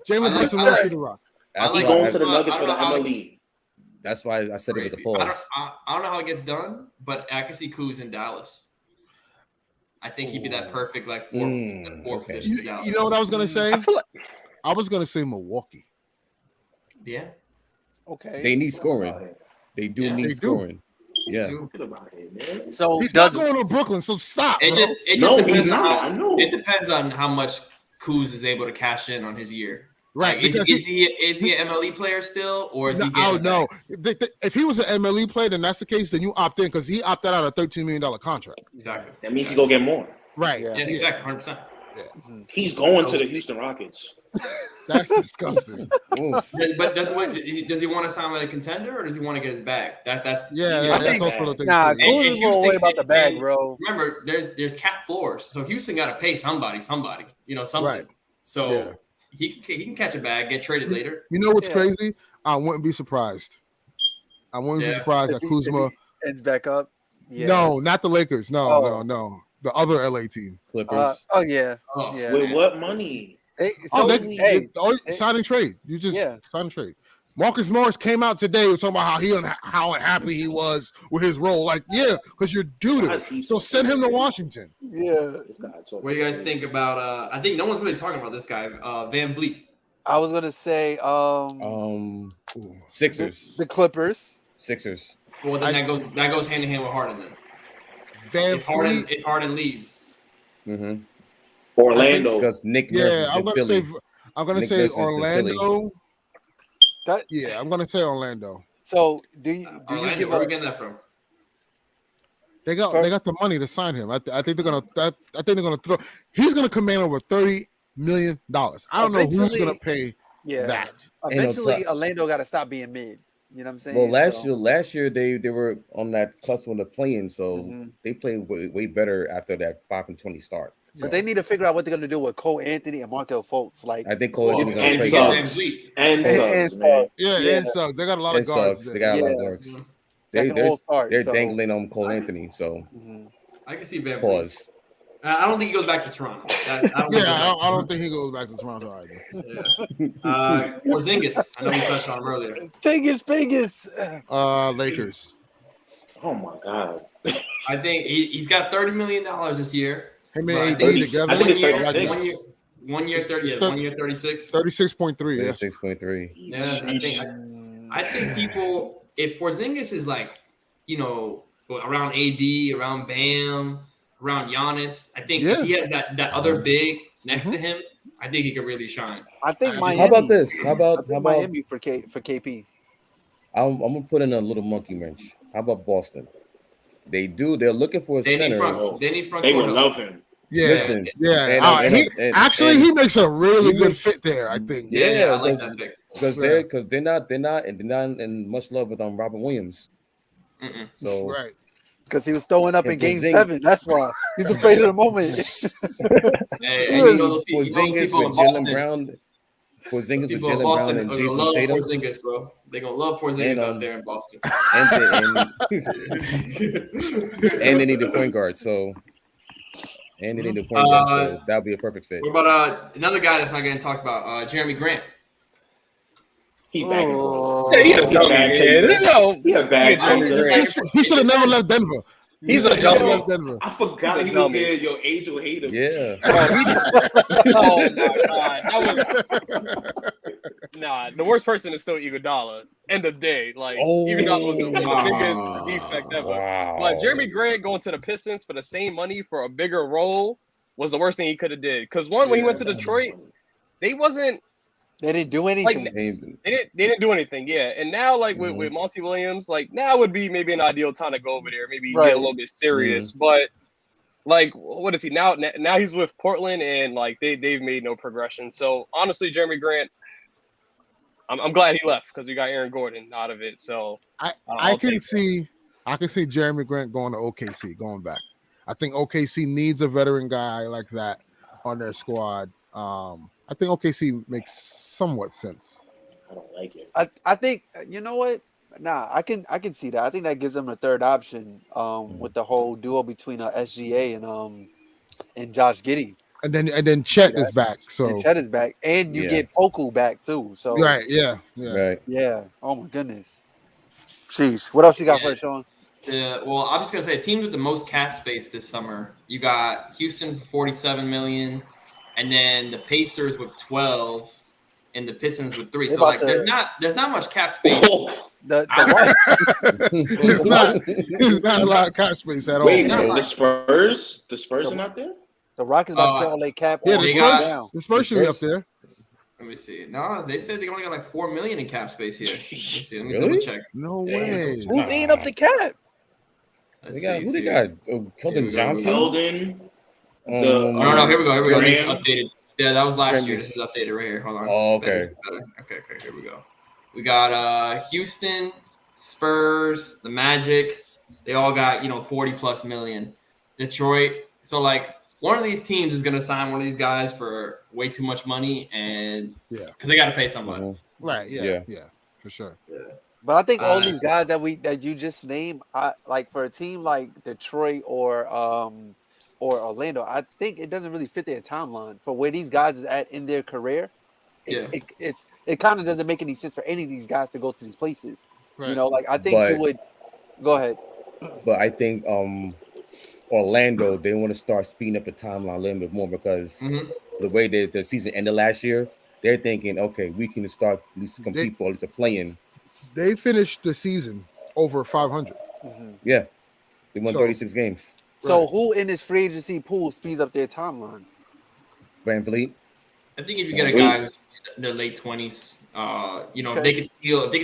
Speaker 2: Jalen Brunson won't see the rock.
Speaker 1: That's
Speaker 3: He
Speaker 6: like
Speaker 1: why
Speaker 3: going
Speaker 1: I-
Speaker 3: to the Nuggets
Speaker 6: I
Speaker 3: for
Speaker 6: don't
Speaker 3: the
Speaker 6: know how-
Speaker 3: MLE.
Speaker 1: That's why I said it with the
Speaker 6: Crazy.
Speaker 1: pause.
Speaker 6: I don't know how it gets done, but I can see Kuz in Dallas. I think he'd be that perfect like four
Speaker 1: okay.
Speaker 6: positions. in Dallas.
Speaker 2: You know what I was gonna say?
Speaker 4: I feel like
Speaker 2: I was gonna say Milwaukee.
Speaker 6: Yeah.
Speaker 5: Okay.
Speaker 1: They need scoring. They do
Speaker 6: Yeah.
Speaker 1: need
Speaker 2: They do.
Speaker 1: scoring. Yeah.
Speaker 3: Get about it, man.
Speaker 5: So
Speaker 2: He's
Speaker 5: does
Speaker 2: not going to Brooklyn, so stop.
Speaker 6: It
Speaker 2: bro.
Speaker 6: just, it
Speaker 3: No,
Speaker 6: just
Speaker 3: he's
Speaker 6: depends on
Speaker 3: not.
Speaker 6: how-
Speaker 3: I know.
Speaker 6: It depends on how much Kuz is able to cash in on his year.
Speaker 2: Right,
Speaker 6: Like, is
Speaker 2: because
Speaker 6: he an MLE player still, or is he?
Speaker 2: Oh
Speaker 6: getting
Speaker 2: no! If he was an MLE player, then that's the case. Then you opt in because he opted out a $13 million contract.
Speaker 6: Exactly.
Speaker 3: That means he go get more.
Speaker 2: Right.
Speaker 5: Yeah.
Speaker 6: Yeah, exactly. 100%.
Speaker 3: He's going to the Houston Rockets.
Speaker 2: That's disgusting.
Speaker 1: Oof.
Speaker 6: But does he want to sign with a contender or does he want to get his bag? That's
Speaker 2: Yeah, that's also the thing.
Speaker 5: Nah,
Speaker 2: too.
Speaker 5: Kuzma's more worried about the bag, bro.
Speaker 6: Remember, there's cap floors, so Houston got to pay somebody, something.
Speaker 2: Right.
Speaker 6: So he can catch a bag, get traded later.
Speaker 2: You know what's crazy? I wouldn't be surprised. I wouldn't be surprised that Kuzma
Speaker 5: ends back up. Yeah.
Speaker 2: No, not the Lakers. No. The other LA team.
Speaker 1: Clippers.
Speaker 5: Yeah.
Speaker 3: With what money?
Speaker 2: Sign and trade. You just sign and trade. Marcus Morris came out today talking about how unhappy he was with his role. Like, because you're due to. So send him to Washington.
Speaker 5: Yeah.
Speaker 6: What do you guys think about? I think no one's really talking about this guy, Van Vliet.
Speaker 5: I was gonna say
Speaker 1: Sixers.
Speaker 5: The Clippers.
Speaker 1: Sixers.
Speaker 6: Well, then that goes hand in hand with Harden then. If Harden leaves.
Speaker 1: Mm-hmm.
Speaker 3: Orlando.
Speaker 1: Because Nick Nurse
Speaker 2: I'm gonna say Orlando. I'm gonna say Orlando.
Speaker 5: So do you give
Speaker 6: where are we getting that from?
Speaker 2: They got the money to sign him. I think they're gonna throw. He's gonna command over $30 million. I don't know who's gonna pay that.
Speaker 5: Eventually, Orlando got to stop being mid. You know what I'm saying?
Speaker 1: Well, last year they were on that cusp of the play-in, so they played way better after that 5-20 start.
Speaker 5: But they need to figure out what they're going to do with Cole Anthony and Markel Fultz. Like,
Speaker 1: I think Cole Anthony's going to
Speaker 3: play and Suggs, man.
Speaker 2: And Suggs. They got a lot of guards.
Speaker 1: They got a lot of guards. They're dangling on Cole Anthony, so
Speaker 6: I can see Van
Speaker 1: pause.
Speaker 6: I don't think he goes back to Toronto. I
Speaker 2: don't think he goes back to Toronto either.
Speaker 6: Porzingis. I know we touched on him earlier.
Speaker 5: Vegas.
Speaker 2: Lakers.
Speaker 3: Oh my God.
Speaker 6: I think he's got $30 million this year.
Speaker 2: Him and AD together.
Speaker 3: I think it's 36.
Speaker 6: 1 year 30. 1 year 36.
Speaker 2: 36.3.
Speaker 1: 36.3.
Speaker 6: Yeah, I think people, if Porzingis is like, around AD, around Bam, around Giannis, I think if he has that other big next to him, I think he could really shine.
Speaker 5: I think Miami.
Speaker 1: How about this? How about
Speaker 5: Miami for KP?
Speaker 1: I'm gonna put in a little monkey wrench. How about Boston? They're looking for a center.
Speaker 6: They need front.
Speaker 3: They would love him.
Speaker 2: Yeah,
Speaker 1: listen,
Speaker 2: he makes a really good fit there. I think.
Speaker 6: Yeah, I like that pick
Speaker 1: because they're not in much love with Robert Williams. So
Speaker 2: right.
Speaker 5: Because he was throwing up in Game 7. That's why he's afraid of the moment.
Speaker 1: Porzingis with Jaylen Brown. Porzingis with Jaylen Brown and Jason Tatum.
Speaker 6: Porzingis, bro. They're gonna love Porzingis out there in Boston.
Speaker 1: And they need a point guard. So that would be a perfect fit.
Speaker 6: What about another guy that's not getting talked about? Jeremy Grant.
Speaker 3: He back.
Speaker 4: He a dummy.
Speaker 3: He a bad chaser.
Speaker 2: He should have never left Denver.
Speaker 4: He's a dummy.
Speaker 3: I forgot he was there. Yo, Angel hate him.
Speaker 1: Yeah.
Speaker 4: Oh my God. Nah, the worst person is still Iguodala. End of day. Like, Iguodala was the biggest defect ever.
Speaker 1: Wow.
Speaker 4: But Jeremy Grant going to the Pistons for the same money for a bigger role was the worst thing he could have did. Because when he went to Detroit, they didn't do anything. Like, they didn't do anything, And now, like with Monty Williams, like now would be maybe an ideal time to go over there, maybe get a little bit serious. But like, what is he now? Now he's with Portland, and like they've made no progression. So honestly, Jeremy Grant, I'm glad he left because we got Aaron Gordon out of it. So
Speaker 2: I can see Jeremy Grant going to OKC, going back. I think OKC needs a veteran guy like that on their squad. I think OKC makes somewhat sense.
Speaker 3: I don't like it.
Speaker 5: I think you know what? Nah, I can see that. I think that gives them a third option with the whole duo between SGA and Josh Giddey.
Speaker 2: And then Chet is back. So
Speaker 5: and Chet is back, and you get Poku back too. So
Speaker 2: right.
Speaker 5: Oh my goodness. Sheesh. What else you got for us, Sean?
Speaker 6: Yeah, well, I'm just gonna say teams with the most cap space this summer. You got Houston for $47 million, and then the Pacers with 12, and the Pistons with 3. So like, there's not much cap space.
Speaker 5: There's
Speaker 2: not a lot of cap space at all.
Speaker 3: Wait, the Spurs are not there.
Speaker 5: The Rockets about to spend all their cap.
Speaker 2: Yeah, the Spurs should be up there.
Speaker 6: Let me see. No, they said they only got like $4 million in cap space here. Let me double check.
Speaker 2: No way.
Speaker 5: Who's eating up the cap?
Speaker 1: Who they got? Keldon Johnson.
Speaker 3: Keldon.
Speaker 6: No. Here we go. Updated. Yeah, that was last year.
Speaker 1: Trend
Speaker 6: This is updated right here. Hold on.
Speaker 1: Oh, okay.
Speaker 6: Okay, here we go. We got Houston, Spurs, the Magic. They all got 40+ million. Detroit. So like one of these teams is gonna sign one of these guys for way too much money, and because they got to pay somebody.
Speaker 1: Mm-hmm.
Speaker 2: Right. Yeah, for sure.
Speaker 6: Yeah.
Speaker 5: But I think all these guys that you just named, like for a team like Detroit or Orlando, I think it doesn't really fit their timeline for where these guys is at in their career. It kind of doesn't make any sense for any of these guys to go to these places. Right. You know, like I think you would go ahead.
Speaker 1: But I think Orlando, they want to start speeding up the timeline a little bit more because the way the season ended last year, they're thinking, okay, we can start at least compete for at least a play-in.
Speaker 2: They finished the season over 500.
Speaker 1: Yeah, they won 36 games.
Speaker 5: So who in this free agency pool speeds up their timeline?
Speaker 1: VanVleet.
Speaker 6: I think if you get a guy who's in their late 20s, if they could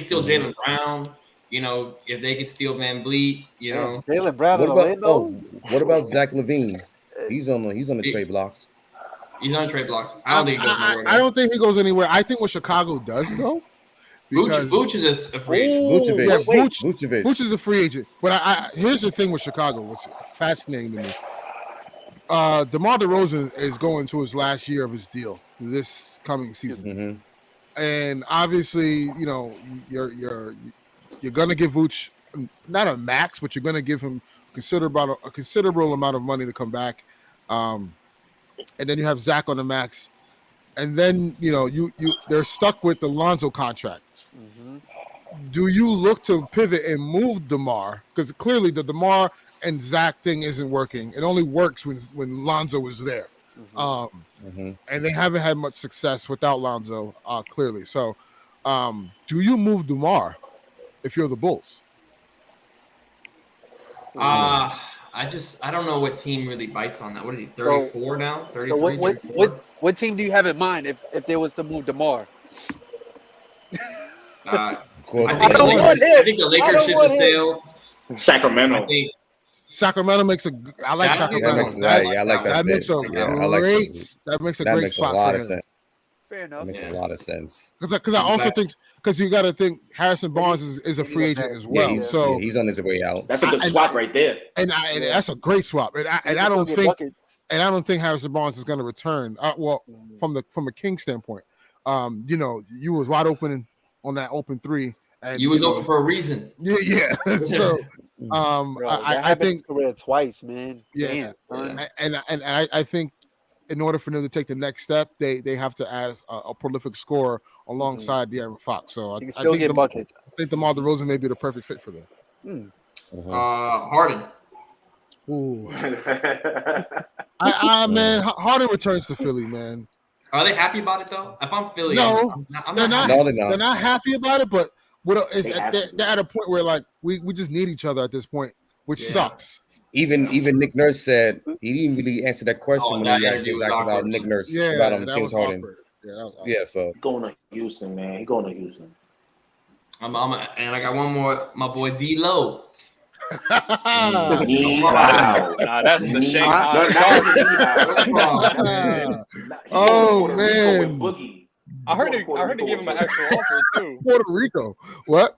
Speaker 6: steal Jaylen Brown, if they could steal VanVleet,
Speaker 5: Jaylen Brown.
Speaker 1: What about Zach LaVine? He's on the trade block.
Speaker 6: He's on a trade block. I don't think he goes nowhere.
Speaker 2: I don't think he goes anywhere. I think what Chicago does though.
Speaker 6: Vooch is a free agent.
Speaker 2: Vooch is a free agent. But here's the thing with Chicago, which is fascinating to me. DeMar DeRozan is going to his last year of his deal this coming season, and obviously, you're gonna give Vooch not a max, but you're gonna give him a considerable amount of money to come back, and then you have Zach on the max, and then they're stuck with the Lonzo contract. Do you look to pivot and move DeMar? Because clearly the DeMar and Zach thing isn't working. It only works when Lonzo is there. And they haven't had much success without Lonzo, clearly. So do you move DeMar if you're the Bulls?
Speaker 6: I don't know what team really bites on that. What is he, 34 now? 33?
Speaker 5: So what team do you have in mind if there was to move DeMar?
Speaker 6: I think the Lakers should have sailed.
Speaker 3: Sacramento.
Speaker 2: Sacramento makes a. I like Sacramento.
Speaker 1: I like that.
Speaker 2: That makes a great spot for him.
Speaker 1: Sense.
Speaker 5: Fair enough.
Speaker 1: That makes a lot of sense.
Speaker 2: Because I also think you got to think Harrison Barnes is a free agent as well. So
Speaker 1: he's on his way out.
Speaker 3: That's a good swap right there.
Speaker 2: And that's a great swap. And I don't think Harrison Barnes is going to return. From a King standpoint, you was wide open on that open three. And
Speaker 6: you was open for a reason.
Speaker 2: Yeah. So I think
Speaker 5: career twice, man.
Speaker 2: Yeah. And I think in order for them to take the next step, they have to add a prolific scorer alongside De'Aaron Fox. So I think get buckets. I think DeMar DeRozan may be the perfect fit for them.
Speaker 6: Harden.
Speaker 2: Ooh. Man, Harden returns to Philly, man.
Speaker 6: Are they happy about it though? If I'm Philly,
Speaker 2: no,
Speaker 6: they're not.
Speaker 2: They're not happy about it, but they're at a point where like we just need each other at this point, which sucks.
Speaker 1: Even Nick Nurse said he didn't really answer that question when he was asked about Nick Nurse about James Harden. So
Speaker 3: going to Houston, man. He going to Houston.
Speaker 6: And I got one more. My boy D-Lo.
Speaker 4: Wow, that's the shame.
Speaker 2: Oh man!
Speaker 4: I heard they gave him an actual offer too.
Speaker 2: Puerto Rico. What?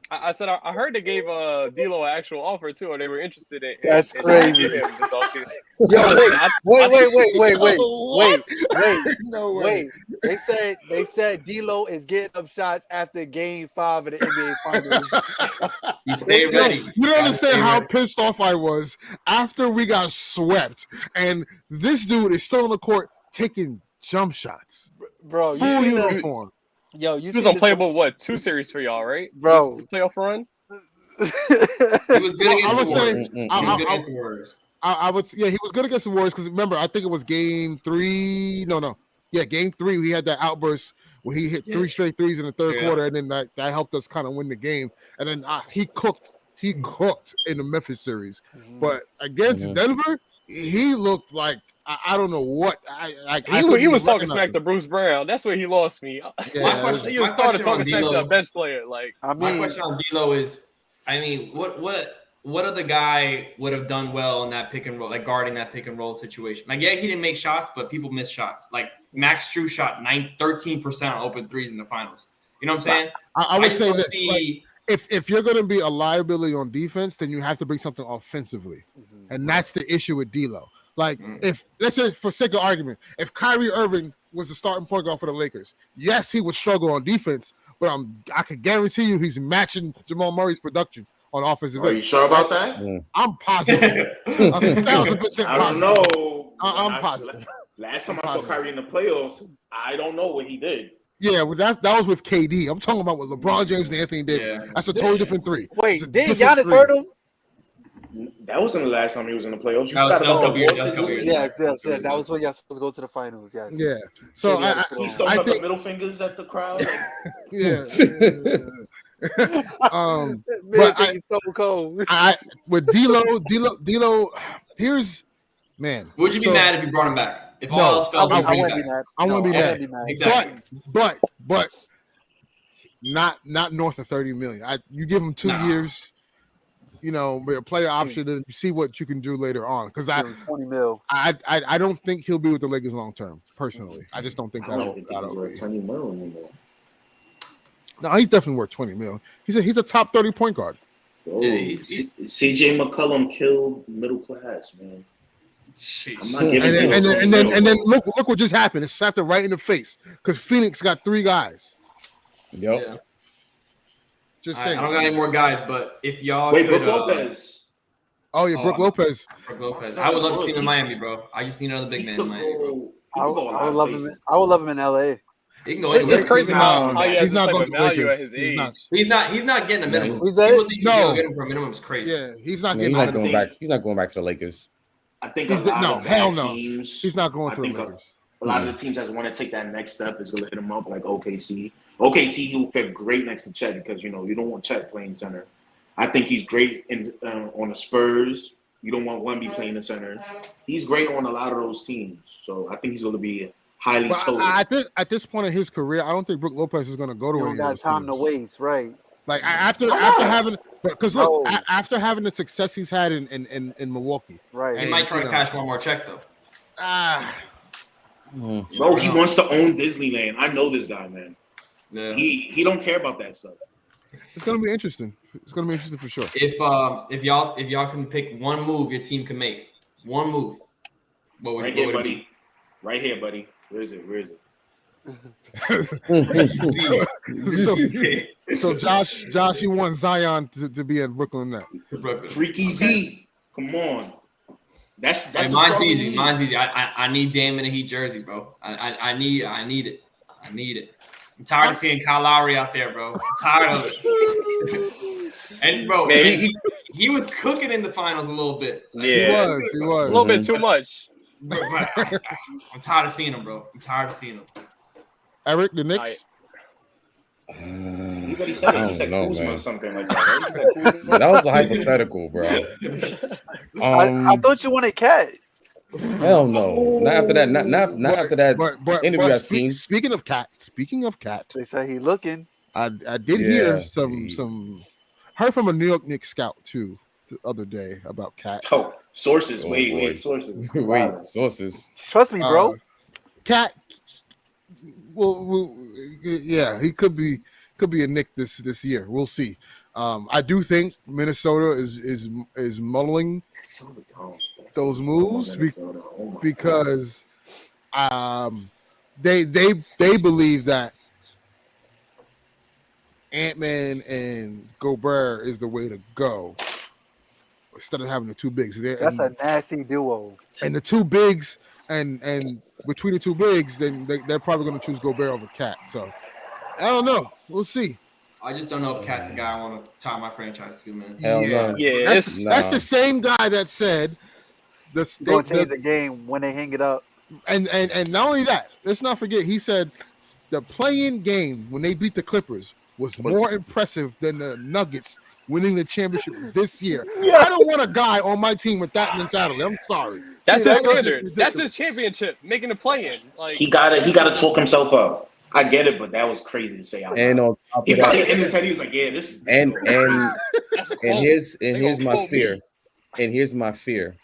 Speaker 4: I said I heard they gave D'Lo an actual offer too, or they were interested in.
Speaker 5: That's crazy.
Speaker 4: This offseason.
Speaker 5: Wait. They said D'Lo is getting up shots after Game 5 of the NBA Finals.
Speaker 6: You stay ready.
Speaker 2: You don't understand how pissed off I was after we got swept, and this dude is still on the court taking jump shots.
Speaker 5: Bro, you
Speaker 2: full
Speaker 5: see
Speaker 2: uniform.
Speaker 4: He was unplayable. 2 series for y'all, right?
Speaker 5: Bro,
Speaker 4: this playoff run.
Speaker 6: He was good against the Warriors.
Speaker 2: I would say, he was good against the Warriors because remember, I think it was Game 3. Game 3. We had that outburst where he hit 3 straight threes in the third quarter, and then that helped us kind of win the game. And then he cooked in the Memphis series, but against Denver, he looked like. I don't know what
Speaker 4: he was talking smack to Bruce Brown. That's where he lost me. He was started talking smack to a bench player. Like
Speaker 6: my question on D'Lo is, what what other guy would have done well in that pick and roll, like guarding that pick and roll situation? Like, yeah, he didn't make shots, but people missed shots. Like Max Strus shot 13% on open threes in the finals. You know what I'm saying?
Speaker 2: I would say this.
Speaker 6: See,
Speaker 2: If you're going to be a liability on defense, then you have to bring something offensively. And that's the issue with D'Lo. Like, if, let's say for sake of argument, if Kyrie Irving was the starting point guard for the Lakers, yes, he would struggle on defense, but I can guarantee you he's matching Jamal Murray's production on offensive end.
Speaker 3: Are you sure about that?
Speaker 2: I'm positive. 1,000%
Speaker 3: I don't know.
Speaker 2: I'm positive.
Speaker 3: Last time I saw Kyrie in the playoffs, I don't know what he did.
Speaker 2: Yeah, well, that was with KD. I'm talking about with LeBron James and Anthony Davis.
Speaker 6: Yeah.
Speaker 2: That's a totally different three.
Speaker 5: Wait, did Giannis hurt him?
Speaker 3: That wasn't the last time he was in the playoffs.
Speaker 6: That was a couple years ago.
Speaker 5: Yes. That was when y'all supposed to go to the finals. Yes.
Speaker 2: Yeah. So
Speaker 3: He's throwing up the middle fingers at the crowd.
Speaker 2: yeah.
Speaker 5: But he's so cold.
Speaker 2: With D'Lo, here's man.
Speaker 6: Would you be mad if you brought him back? If all else fell,
Speaker 5: I wouldn't be mad.
Speaker 2: I wouldn't be mad.
Speaker 6: Exactly.
Speaker 2: But not north of 30 million. You give him 2 years, you know, with a player option, and see what you can do later on. Because
Speaker 5: 20 mil.
Speaker 2: I don't think he'll be with the Lakers long term. Personally, I just don't think that'll.
Speaker 3: Worth 20 mil anymore.
Speaker 2: No, he's definitely worth 20 mil. He's a top 30 point guard.
Speaker 3: Oh, CJ McCollum killed middle class, man. I'm not giving
Speaker 2: and then look what just happened. It slapped it right in the face because Phoenix got 3 guys.
Speaker 1: Yep.
Speaker 6: Yeah.
Speaker 2: Just saying.
Speaker 6: I don't got any more guys, but if y'all
Speaker 3: wait,
Speaker 6: could,
Speaker 3: Brook Lopez.
Speaker 2: Oh yeah, Brook Lopez.
Speaker 6: Brook Lopez. I would love to see him in Miami, bro. I just need another big man in Miami, bro.
Speaker 5: I would love him. I would love him in LA.
Speaker 6: He can go anywhere.
Speaker 4: It's crazy how he has
Speaker 2: he's not
Speaker 4: this type
Speaker 2: going
Speaker 4: of
Speaker 2: to
Speaker 4: value
Speaker 2: Lakers.
Speaker 4: at his age.
Speaker 6: He's not getting a minimum.
Speaker 5: He's that?
Speaker 6: People think you
Speaker 2: No.
Speaker 6: can get him for a minimum is crazy.
Speaker 2: Yeah, he's not
Speaker 1: Yeah,
Speaker 2: getting.
Speaker 1: he's not going back. He's not going back to the Lakers.
Speaker 3: I think
Speaker 2: He's
Speaker 3: a lot
Speaker 2: no,
Speaker 3: of
Speaker 2: hell
Speaker 3: bad
Speaker 2: no.
Speaker 3: teams.
Speaker 2: He's not going
Speaker 3: I
Speaker 2: to the
Speaker 3: think
Speaker 2: Lakers.
Speaker 3: A lot of the teams that want to take that next step is going to hit him up like OKC. OKC, he'll fit great next to Chet because, you know, you don't want Chet playing center. I think he's great on the Spurs. You don't want Wemby playing the center. He's great on a lot of those teams. So I think he's going to be highly toted.
Speaker 2: At this point in his career, I don't think Brook Lopez is going to go to
Speaker 5: You
Speaker 2: any
Speaker 5: don't
Speaker 2: of
Speaker 5: got
Speaker 2: those
Speaker 5: time
Speaker 2: teams.
Speaker 5: to waste, right?
Speaker 2: Like after having, because look, after having the success he's had in Milwaukee,
Speaker 5: Right.
Speaker 6: He might try to cash one more check though.
Speaker 3: Bro, he wants to own Disneyland. I know this guy, man.
Speaker 6: Yeah.
Speaker 3: He don't care about that stuff.
Speaker 2: it's going to be interesting. It's going to be interesting for sure.
Speaker 6: If y'all can pick one move your team can make, one move, what would it be?
Speaker 3: Right here, buddy. Where is it?
Speaker 2: So Josh, you want Zion to be in Brooklyn now?
Speaker 3: Freaky Z. Come on. That's
Speaker 6: Hey, mine's easy. I need Dame in a Heat jersey, bro. I need it. I'm tired of seeing Kyle Lowry out there, bro. I'm tired of it. And bro, he was cooking in the finals a little bit.
Speaker 4: Yeah,
Speaker 2: he was
Speaker 4: a little bit too much.
Speaker 6: But I'm tired of seeing him, bro.
Speaker 2: Eric, the Knicks.
Speaker 3: Everybody said it. He said Kuzma or something like that, right?
Speaker 1: That was a hypothetical, bro.
Speaker 5: I thought you wanted Cat.
Speaker 1: Hell no. Not after that. Not after that interview I've seen.
Speaker 2: Speaking of Cat,
Speaker 5: They say he looking.
Speaker 2: I did hear some heard from a New York Knicks scout too the other day about Cat.
Speaker 3: Oh, sources.
Speaker 1: Oh,
Speaker 3: wait,
Speaker 1: boy.
Speaker 3: sources.
Speaker 1: Wait, sources.
Speaker 5: Trust me, bro.
Speaker 2: Cat. Well, yeah, he could be a Knick this year. We'll see. I do think Minnesota is mulling those moves because they believe that Ant-Man and Gobert is the way to go instead of having the two bigs.
Speaker 5: That's a nasty duo.
Speaker 2: And the two bigs and between the two bigs, then they're probably going to choose Gobert over Cat. So I don't know. We'll see.
Speaker 6: I just don't know if Cat's the guy I want to tie my franchise to, man.
Speaker 1: Hell no.
Speaker 4: Yeah,
Speaker 2: That's the same guy that said
Speaker 5: Going to change the game when they hang it up.
Speaker 2: And not only that, let's not forget, he said the play-in game when they beat the Clippers was more impressive than the Nuggets winning the championship this year. Yeah. I don't want a guy on my team with that mentality. I'm sorry.
Speaker 4: That's his standard. That's his championship, making a play-in. Like
Speaker 3: he gotta talk himself up. I get it, but that was crazy to say out
Speaker 1: And
Speaker 3: loud.
Speaker 1: on top
Speaker 3: He
Speaker 1: of
Speaker 3: probably
Speaker 1: that,
Speaker 3: in his head he was like, "Yeah, this is
Speaker 1: and
Speaker 4: That's a
Speaker 1: and
Speaker 4: quote.
Speaker 1: here's
Speaker 4: They
Speaker 1: here's
Speaker 4: gonna
Speaker 1: my
Speaker 4: quote me.
Speaker 1: fear. And here's my fear.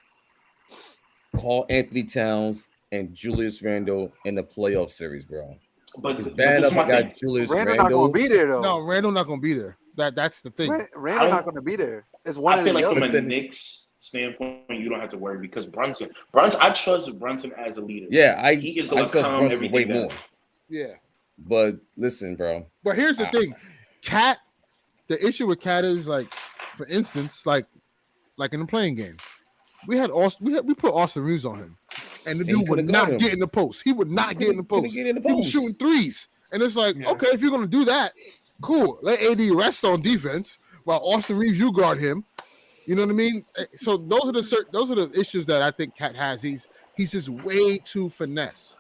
Speaker 1: Call Anthony Towns and Julius Randle in the playoff series, bro. It's
Speaker 3: but
Speaker 1: bad
Speaker 3: this is
Speaker 1: enough I
Speaker 3: my
Speaker 1: got
Speaker 3: thing.
Speaker 1: Julius
Speaker 5: Randall not
Speaker 1: Randle.
Speaker 5: gonna be there though.
Speaker 2: No, Randall not gonna be there. That's the thing.
Speaker 5: Randall
Speaker 3: don't-
Speaker 5: not gonna be there. It's one
Speaker 3: I
Speaker 5: or
Speaker 3: feel
Speaker 5: the
Speaker 3: like from
Speaker 5: other.
Speaker 3: a Knicks standpoint, you don't have to worry because Brunson, I trust Brunson as a leader.
Speaker 1: Yeah,
Speaker 3: He is
Speaker 1: I
Speaker 3: gonna
Speaker 1: trust
Speaker 3: calm
Speaker 1: Brunson way
Speaker 3: everything
Speaker 1: more.
Speaker 3: down.
Speaker 2: Yeah.
Speaker 1: But listen, bro.
Speaker 2: But here's the thing. Cat, the issue with Cat is like, for instance, like in the playing game, we put Austin Reeves on him, and the
Speaker 1: And he
Speaker 2: dude would
Speaker 1: couldn't
Speaker 2: not
Speaker 1: guard him.
Speaker 2: get in the post. He would not get in the
Speaker 1: Couldn't
Speaker 2: post.
Speaker 1: get in the
Speaker 2: He was
Speaker 1: post.
Speaker 2: shooting threes, and it's like,
Speaker 4: Yeah.
Speaker 2: okay, if you're gonna do that, cool. Let AD rest on defense while Austin Reeves you guard him. You know what I mean? So those are the issues that I think Cat has. He's just way too finesse.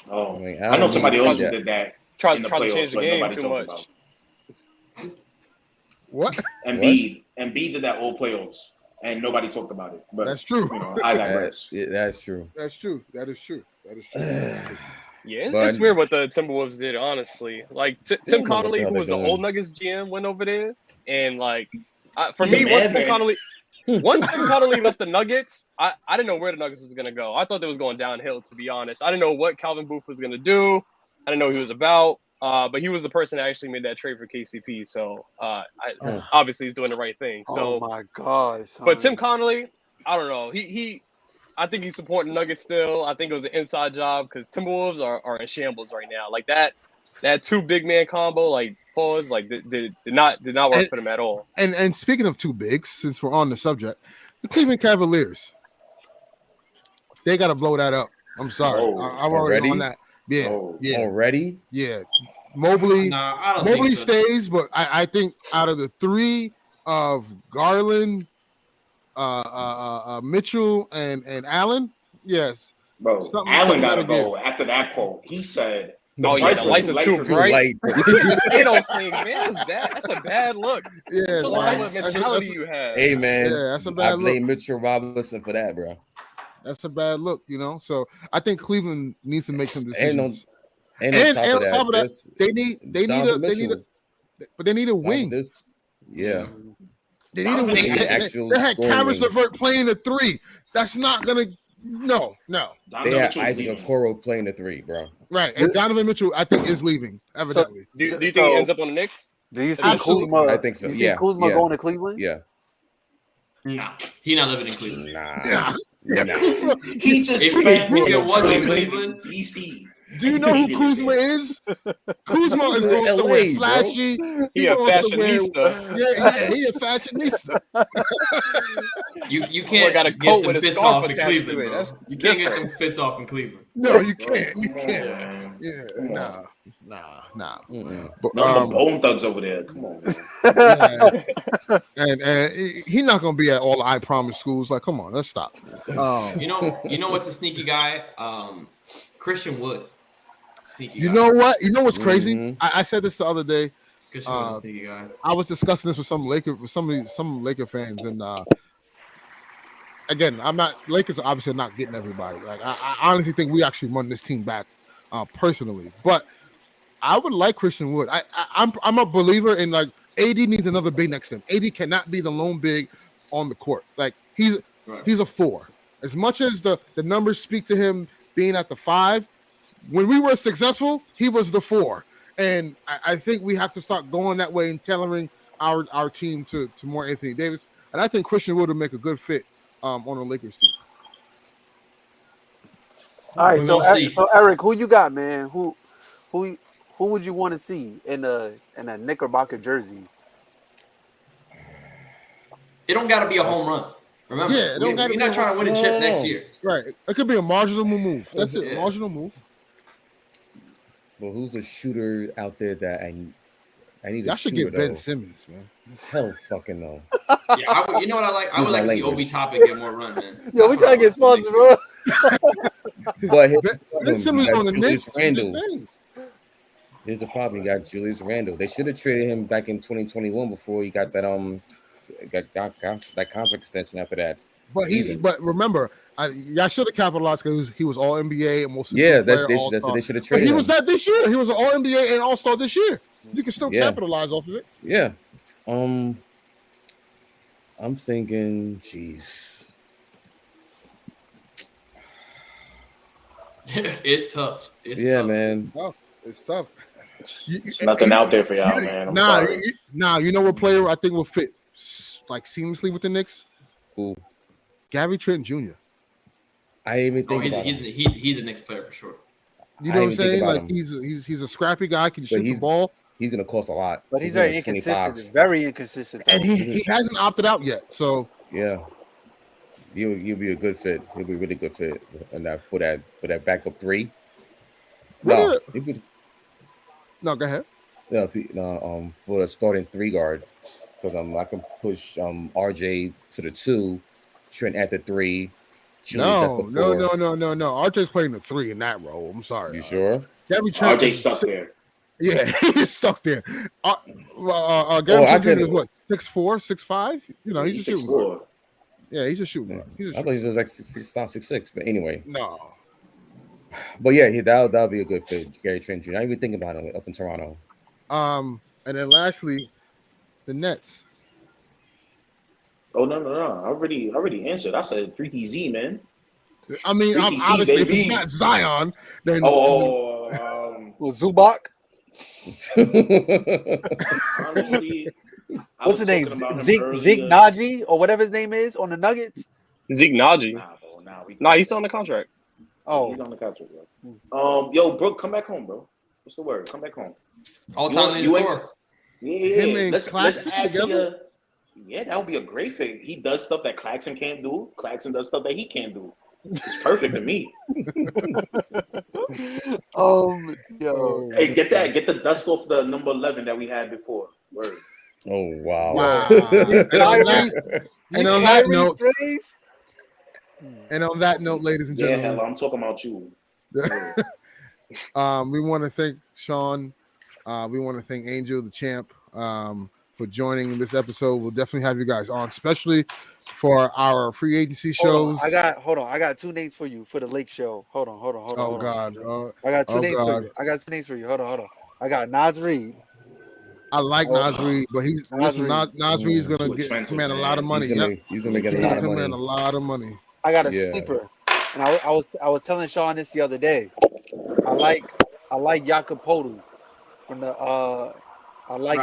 Speaker 3: Oh,
Speaker 1: I mean,
Speaker 3: I know
Speaker 1: don't
Speaker 3: somebody
Speaker 1: even
Speaker 3: else
Speaker 1: see
Speaker 3: who
Speaker 1: that.
Speaker 3: did that
Speaker 4: Tries
Speaker 3: in the
Speaker 4: to
Speaker 3: playoffs,
Speaker 4: change the
Speaker 3: but
Speaker 4: game
Speaker 3: nobody
Speaker 4: too
Speaker 3: talks
Speaker 4: much.
Speaker 2: What?
Speaker 3: Embiid did that all playoffs, and nobody talked about it. But
Speaker 2: That's true.
Speaker 3: You know, I digress.
Speaker 1: That's true.
Speaker 2: That's true. That is true.
Speaker 4: Yeah,
Speaker 1: But-
Speaker 4: it's weird what the Timberwolves did, honestly. Like Tim
Speaker 1: don't know what
Speaker 4: Connolly,
Speaker 1: the hell
Speaker 4: who was
Speaker 1: they're
Speaker 4: the
Speaker 1: doing.
Speaker 4: old Nuggets GM, went over there, and like for
Speaker 3: He's a
Speaker 4: me, once Tim
Speaker 3: madman.
Speaker 4: Connolly, once Tim Connolly left the Nuggets, I didn't know where the Nuggets was gonna go. I thought they was going downhill, to be honest. I didn't know what Calvin Booth was gonna do. I didn't know who he was about. But he was the person that actually made that trade for KCP. So obviously he's doing the right thing. So,
Speaker 5: oh my gosh.
Speaker 4: but Tim Connolly, I don't know. I think he's supporting Nuggets still. I think it was an inside job because Timberwolves are in shambles right now. Like that two big man combo, like pause, like did not work for them at all.
Speaker 2: And speaking of two bigs, since we're on the subject, the Cleveland Cavaliers, they got to blow that up. I'm sorry,
Speaker 3: Oh,
Speaker 2: I'm already on that. Yeah,
Speaker 3: Oh.
Speaker 2: yeah,
Speaker 1: Already?
Speaker 2: yeah. Mobley,
Speaker 6: Nah, I don't
Speaker 2: Mobley
Speaker 6: think so.
Speaker 2: stays, but I think out of the three of Garland, Mitchell, and Allen, yes,
Speaker 3: Bro,
Speaker 2: Something
Speaker 3: Allen got to
Speaker 2: gotta
Speaker 3: go after that quote. He said,
Speaker 4: Oh yeah, the lights are too
Speaker 3: for
Speaker 4: bright.
Speaker 1: Light.
Speaker 4: You can't say those things, man. That's bad. That's a bad look.
Speaker 2: yeah,
Speaker 4: Shows the type of mentality you have.
Speaker 1: Hey man,
Speaker 2: Yeah, that's a
Speaker 1: I
Speaker 2: bad
Speaker 1: blame Mitchell Robinson for that, bro.
Speaker 2: that's a bad look, you know. So I think Cleveland needs to make some decisions.
Speaker 1: And
Speaker 2: And
Speaker 1: on top of that,
Speaker 2: they need but they need a wing.
Speaker 1: Yeah.
Speaker 2: They need a
Speaker 6: Donovan
Speaker 2: wing.
Speaker 6: Mitchell.
Speaker 1: Actual
Speaker 2: They had
Speaker 1: scoring
Speaker 2: Karis
Speaker 1: wing.
Speaker 2: LeVert playing the three. That's not gonna. No.
Speaker 1: They had Isaac Okoro playing the three, bro.
Speaker 2: Right. And Donovan Mitchell, I think, is leaving. Evidently.
Speaker 4: Do you think
Speaker 5: So-
Speaker 4: he ends up on the Knicks?
Speaker 5: Do you see
Speaker 2: Absolutely.
Speaker 5: Kuzma?
Speaker 1: I think so.
Speaker 5: You see
Speaker 1: Yeah,
Speaker 5: Kuzma
Speaker 1: yeah.
Speaker 5: going to Cleveland?
Speaker 1: Yeah.
Speaker 6: Nah, he not living in Cleveland.
Speaker 1: Nah.
Speaker 2: Yeah.
Speaker 1: Nah.
Speaker 3: He just
Speaker 6: If
Speaker 3: spent
Speaker 6: it wasn't
Speaker 3: his
Speaker 6: Cleveland-
Speaker 3: DC.
Speaker 2: Do you know who Kuzma is? Kuzma is going
Speaker 1: LA,
Speaker 2: somewhere
Speaker 1: bro.
Speaker 2: flashy.
Speaker 4: He a
Speaker 2: going somewhere-
Speaker 4: fashionista.
Speaker 2: Yeah, he a fashionista.
Speaker 6: You
Speaker 4: Boy
Speaker 6: can't
Speaker 4: got a
Speaker 6: get
Speaker 4: coat
Speaker 6: them
Speaker 4: with a
Speaker 6: fits
Speaker 4: scarf
Speaker 6: off in
Speaker 4: attached to
Speaker 6: Cleveland,
Speaker 4: it.
Speaker 6: bro.
Speaker 4: That's
Speaker 6: You can't get
Speaker 4: different.
Speaker 6: them fits off in Cleveland.
Speaker 2: No, you can't. You
Speaker 3: Come on,
Speaker 2: can't.
Speaker 3: man.
Speaker 2: Yeah,
Speaker 3: Come on.
Speaker 2: nah.
Speaker 1: Mm-mm.
Speaker 2: But,
Speaker 3: No, the Bone Thugs over there. Come on, man.
Speaker 2: yeah. and he's not gonna be at all the I Promise schools. Like, come on, let's stop.
Speaker 6: You know what's a sneaky guy? Christian Wood. Sneaky
Speaker 2: You
Speaker 6: guy.
Speaker 2: know what? You know what's crazy?
Speaker 1: Mhm.
Speaker 2: I said this the other day.
Speaker 6: Christian Wood's a sneaky guy.
Speaker 2: I was discussing this with some Laker fans, and again, I'm not Lakers are obviously not getting everybody. Like I honestly think we actually run this team back, personally. But I would like Christian Wood. I'm a believer in like AD needs another big next to him. AD cannot be the lone big on the court. Like he's a 4. As much as the numbers speak to him being at the 5, when we were successful, he was the 4. And I think we have to start going that way and tailoring our team to more Anthony Davis. And I think Christian Wood will make a good fit on the Lakers team.
Speaker 5: All right,
Speaker 6: We'll see.
Speaker 5: so Eric, who you got, man? Who would you want to see in a Knickerbocker jersey?
Speaker 6: It don't got to be a home run. Remember,
Speaker 2: Yeah, it don't gotta
Speaker 6: we're
Speaker 2: be a
Speaker 6: not trying to win a chip next year.
Speaker 2: Right. It could be a marginal move. That's it.
Speaker 6: Yeah.
Speaker 2: Marginal move.
Speaker 1: Well, who's a shooter out there that I need
Speaker 2: Y'all
Speaker 1: a
Speaker 2: should
Speaker 1: shooter
Speaker 2: get Ben
Speaker 1: though?
Speaker 2: Simmons, man.
Speaker 1: Hell fucking no.
Speaker 6: Yeah, you know what I like? I would
Speaker 1: Excuse my
Speaker 6: like to see Obi
Speaker 1: language.
Speaker 6: Toppin get more run, man.
Speaker 5: Yo, we
Speaker 6: That's
Speaker 5: trying to get
Speaker 6: what I
Speaker 5: sponsored,
Speaker 6: want
Speaker 5: bro.
Speaker 1: But here's
Speaker 2: Ben Simmons on the
Speaker 1: Julius
Speaker 2: Knicks.
Speaker 1: Randle. Here's the problem. You got Julius Randle. They should have traded him back in 2021 before he got that that contract extension after that. season.
Speaker 2: But remember, y'all should have capitalized because he was all NBA and most
Speaker 1: Yeah,
Speaker 2: player,
Speaker 1: they
Speaker 2: all-star.
Speaker 1: should have
Speaker 2: But
Speaker 1: traded
Speaker 2: he
Speaker 1: him.
Speaker 2: was that this year. He was an all NBA and all-star this year. You can still
Speaker 1: Yeah.
Speaker 2: capitalize off of it.
Speaker 1: Yeah. I'm thinking, jeez.
Speaker 6: It's tough. It's
Speaker 1: Yeah,
Speaker 6: tough.
Speaker 1: man.
Speaker 2: It's tough.
Speaker 3: There's nothing out there for y'all, man. I'm sorry.
Speaker 2: You know what player I think will fit like seamlessly with the Knicks?
Speaker 1: Who?
Speaker 2: Gary Trent Jr.
Speaker 1: I didn't even think about him.
Speaker 6: He's a Knicks player for sure.
Speaker 2: You know what I'm
Speaker 1: didn't think
Speaker 2: saying?
Speaker 1: about
Speaker 2: Like
Speaker 1: him.
Speaker 2: he's a scrappy guy, can shoot the ball,
Speaker 1: He's gonna cost a lot.
Speaker 5: But he's very inconsistent. Very inconsistent.
Speaker 2: and he hasn't opted out yet. So
Speaker 1: Yeah. You'll be a good fit. He'll be a really good fit and that for that backup three. No, he could.
Speaker 2: no, go ahead.
Speaker 1: Yeah, for the starting 3 guard, because I can push RJ to the 2, Trent at the 3. Julius at the 4.
Speaker 2: No. RJ's playing the 3 in that role. I'm sorry.
Speaker 1: You sure?
Speaker 2: Gary Trent
Speaker 3: RJ stuck there.
Speaker 2: Yeah, he's stuck there. Gary Trent Jr. is what 6'4", 6'5"? You know, he's a shooting guard. Yeah, he's a shooting guard.
Speaker 1: I thought he was like 6'5", 6'6", but anyway.
Speaker 2: No.
Speaker 1: But yeah, that'll be a good fit, Gary Trent Jr. I didn't even think about him up in Toronto.
Speaker 2: And then lastly, the Nets.
Speaker 3: Oh no! I already answered. I said Freaky Z, man.
Speaker 2: I mean,
Speaker 3: Freaky Z,
Speaker 2: obviously, if
Speaker 3: baby.
Speaker 2: it's not Zion, then
Speaker 5: Well, Zubac.
Speaker 3: Honestly,
Speaker 5: What's his name? Zeke Naji or whatever his name is on the Nuggets.
Speaker 4: Zeke Naji. Nah, he's still on the contract.
Speaker 5: Oh,
Speaker 3: he's on the contract, bro. Yo, Brooke, come back home, bro. What's the word? Come back home.
Speaker 6: All time leading scorer.
Speaker 3: Yeah. Let's add
Speaker 2: together?
Speaker 3: to your. Yeah, that would be a great thing. He does stuff that Claxton can't do. Claxton does stuff that he can't do. It's perfect to me.
Speaker 5: yo.
Speaker 3: Hey, get the dust off the number 11 that we had before. Word.
Speaker 1: Oh wow!
Speaker 2: And on that note, ladies and
Speaker 3: Yeah,
Speaker 2: gentlemen,
Speaker 3: hell, I'm talking about you.
Speaker 2: we want to thank Sean. We want to thank Angel, the champ, for joining this episode. We'll definitely have you guys on, especially for our free agency shows.
Speaker 5: I got 2 names for you for the Lake Show. Hold on.
Speaker 2: Oh God!
Speaker 5: I got 2 names for you. Hold on. I got Nas Reed.
Speaker 2: I like Nas Reed, but Nas Reed is gonna command a lot of money.
Speaker 1: He's gonna get a
Speaker 2: lot of money.
Speaker 5: I got a sleeper, and I was telling Sean this the other day. I like Jakob Poeltl from the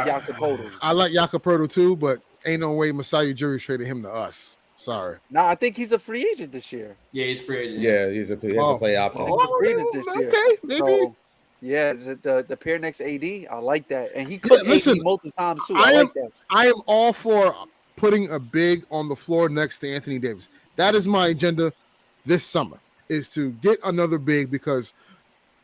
Speaker 5: Jakob Poeltl.
Speaker 2: I like Jakob Poeltl too, but ain't no way Masai Ujiri traded him to us. Sorry.
Speaker 5: Nah, I think he's a free agent this year.
Speaker 6: Yeah, he's free agent.
Speaker 1: Yeah, he has a play option.
Speaker 5: He's a free agent this year.
Speaker 2: Okay, maybe.
Speaker 5: So, yeah, the pair next AD, I like that, and he could AD multiple times too. I like that.
Speaker 2: I am all for putting a big on the floor next to Anthony Davis. That is my agenda this summer, is to get another big because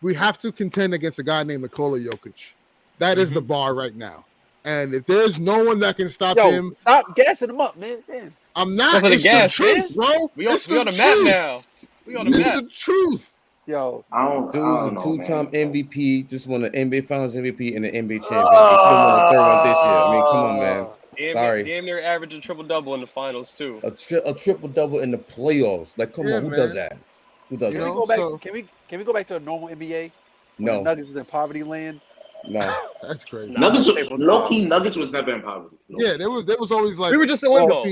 Speaker 2: we have to contend against a guy named Nikola Jokic. That is the bar right now. And if there's no one that can stop him,
Speaker 5: stop gassing him up, man. Damn.
Speaker 2: I'm not.
Speaker 4: It's the
Speaker 2: truth, bro.
Speaker 4: We on the map now. We on the map.
Speaker 2: It's the truth.
Speaker 5: Yo,
Speaker 1: dude's a 2-time MVP, just won the NBA Finals MVP and the NBA champion. He should have won the 3rd one this year. I mean, come on, man. Sorry.
Speaker 4: Damn near averaging triple-double in the finals, too.
Speaker 1: A triple-double in the playoffs. Like, come on, who does that? Who does that?
Speaker 5: Can we go back to a normal NBA?
Speaker 1: No.
Speaker 5: The Nuggets was in poverty land.
Speaker 1: No,
Speaker 2: that's crazy.
Speaker 3: Nuggets was never in poverty.
Speaker 2: Yeah, there was always like
Speaker 4: we were just in limbo.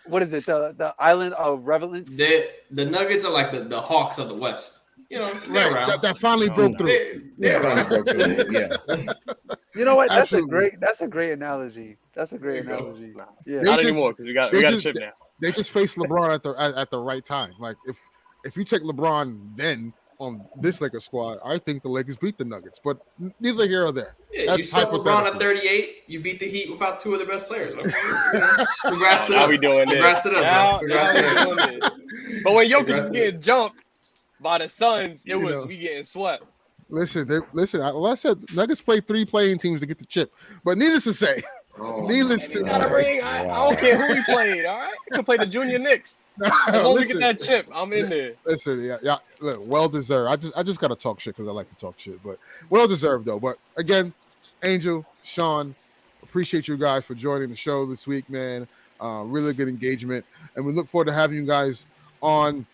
Speaker 5: What is it? The island of relevance?
Speaker 6: The Nuggets are like the Hawks of the West. You know,
Speaker 2: that finally broke through.
Speaker 1: Yeah.
Speaker 5: You know what? That's a great analogy. That's a great analogy. Yeah.
Speaker 4: Not anymore because we got a chip now.
Speaker 2: They just faced LeBron at the right time. Like if you take LeBron then on this Lakers squad, I think the Lakers beat the Nuggets, but neither here or there.
Speaker 6: Yeah, you swept LeBron at 38. You beat the Heat without 2 of the best players. Congrats to them.
Speaker 4: Now we doing this.
Speaker 6: Congrats to them.
Speaker 4: Now we doing this. But when Jokic was getting jumped by the Suns, we getting swept.
Speaker 2: Listen. I said Nuggets played 3 playing teams to get the chip, but needless to say,
Speaker 4: got a ring. I don't care who we played. All right, we can play the Junior Knicks. As long as we get that chip, I'm in there.
Speaker 2: Listen, yeah, look, well deserved. I just gotta talk shit because I like to talk shit, but well deserved though. But again, Angel, Sean, appreciate you guys for joining the show this week, man. Really good engagement, and we look forward to having you guys on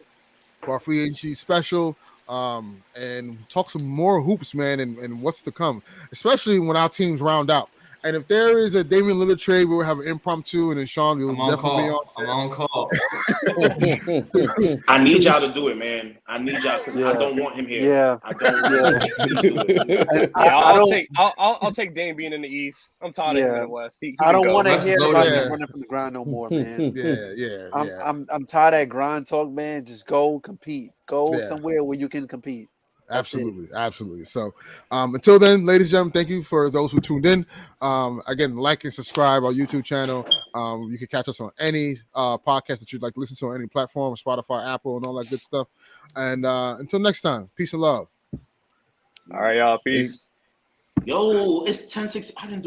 Speaker 2: for our free agency special. And talk some more hoops, man, and what's to come, especially when our teams round out. And if there is a Damian Lillard trade, we'll have an impromptu, and then Sean will definitely be on.
Speaker 6: I'm on call.
Speaker 3: I need y'all to do it, man. I need y'all because I don't want him here.
Speaker 5: Yeah.
Speaker 3: I don't want him to do it.
Speaker 4: I'll take Dame being in the East. I'm tired of him in the West. He
Speaker 5: I don't
Speaker 4: can go.
Speaker 5: want to
Speaker 6: Let's
Speaker 5: hear
Speaker 6: go
Speaker 5: about
Speaker 6: there.
Speaker 5: him running from the ground no more, man.
Speaker 2: Yeah.
Speaker 5: I'm tired of that grind talk, man. Just go compete. Go somewhere where you can compete.
Speaker 2: Absolutely. So until then, ladies and gentlemen, thank you for those who tuned in. Again, like and subscribe our YouTube channel. You can catch us on any podcast that you'd like to listen to on any platform, Spotify, Apple, and all that good stuff. And until next time, peace and love.
Speaker 4: All right, y'all. Peace.
Speaker 3: Yo, it's 10:06. I didn't do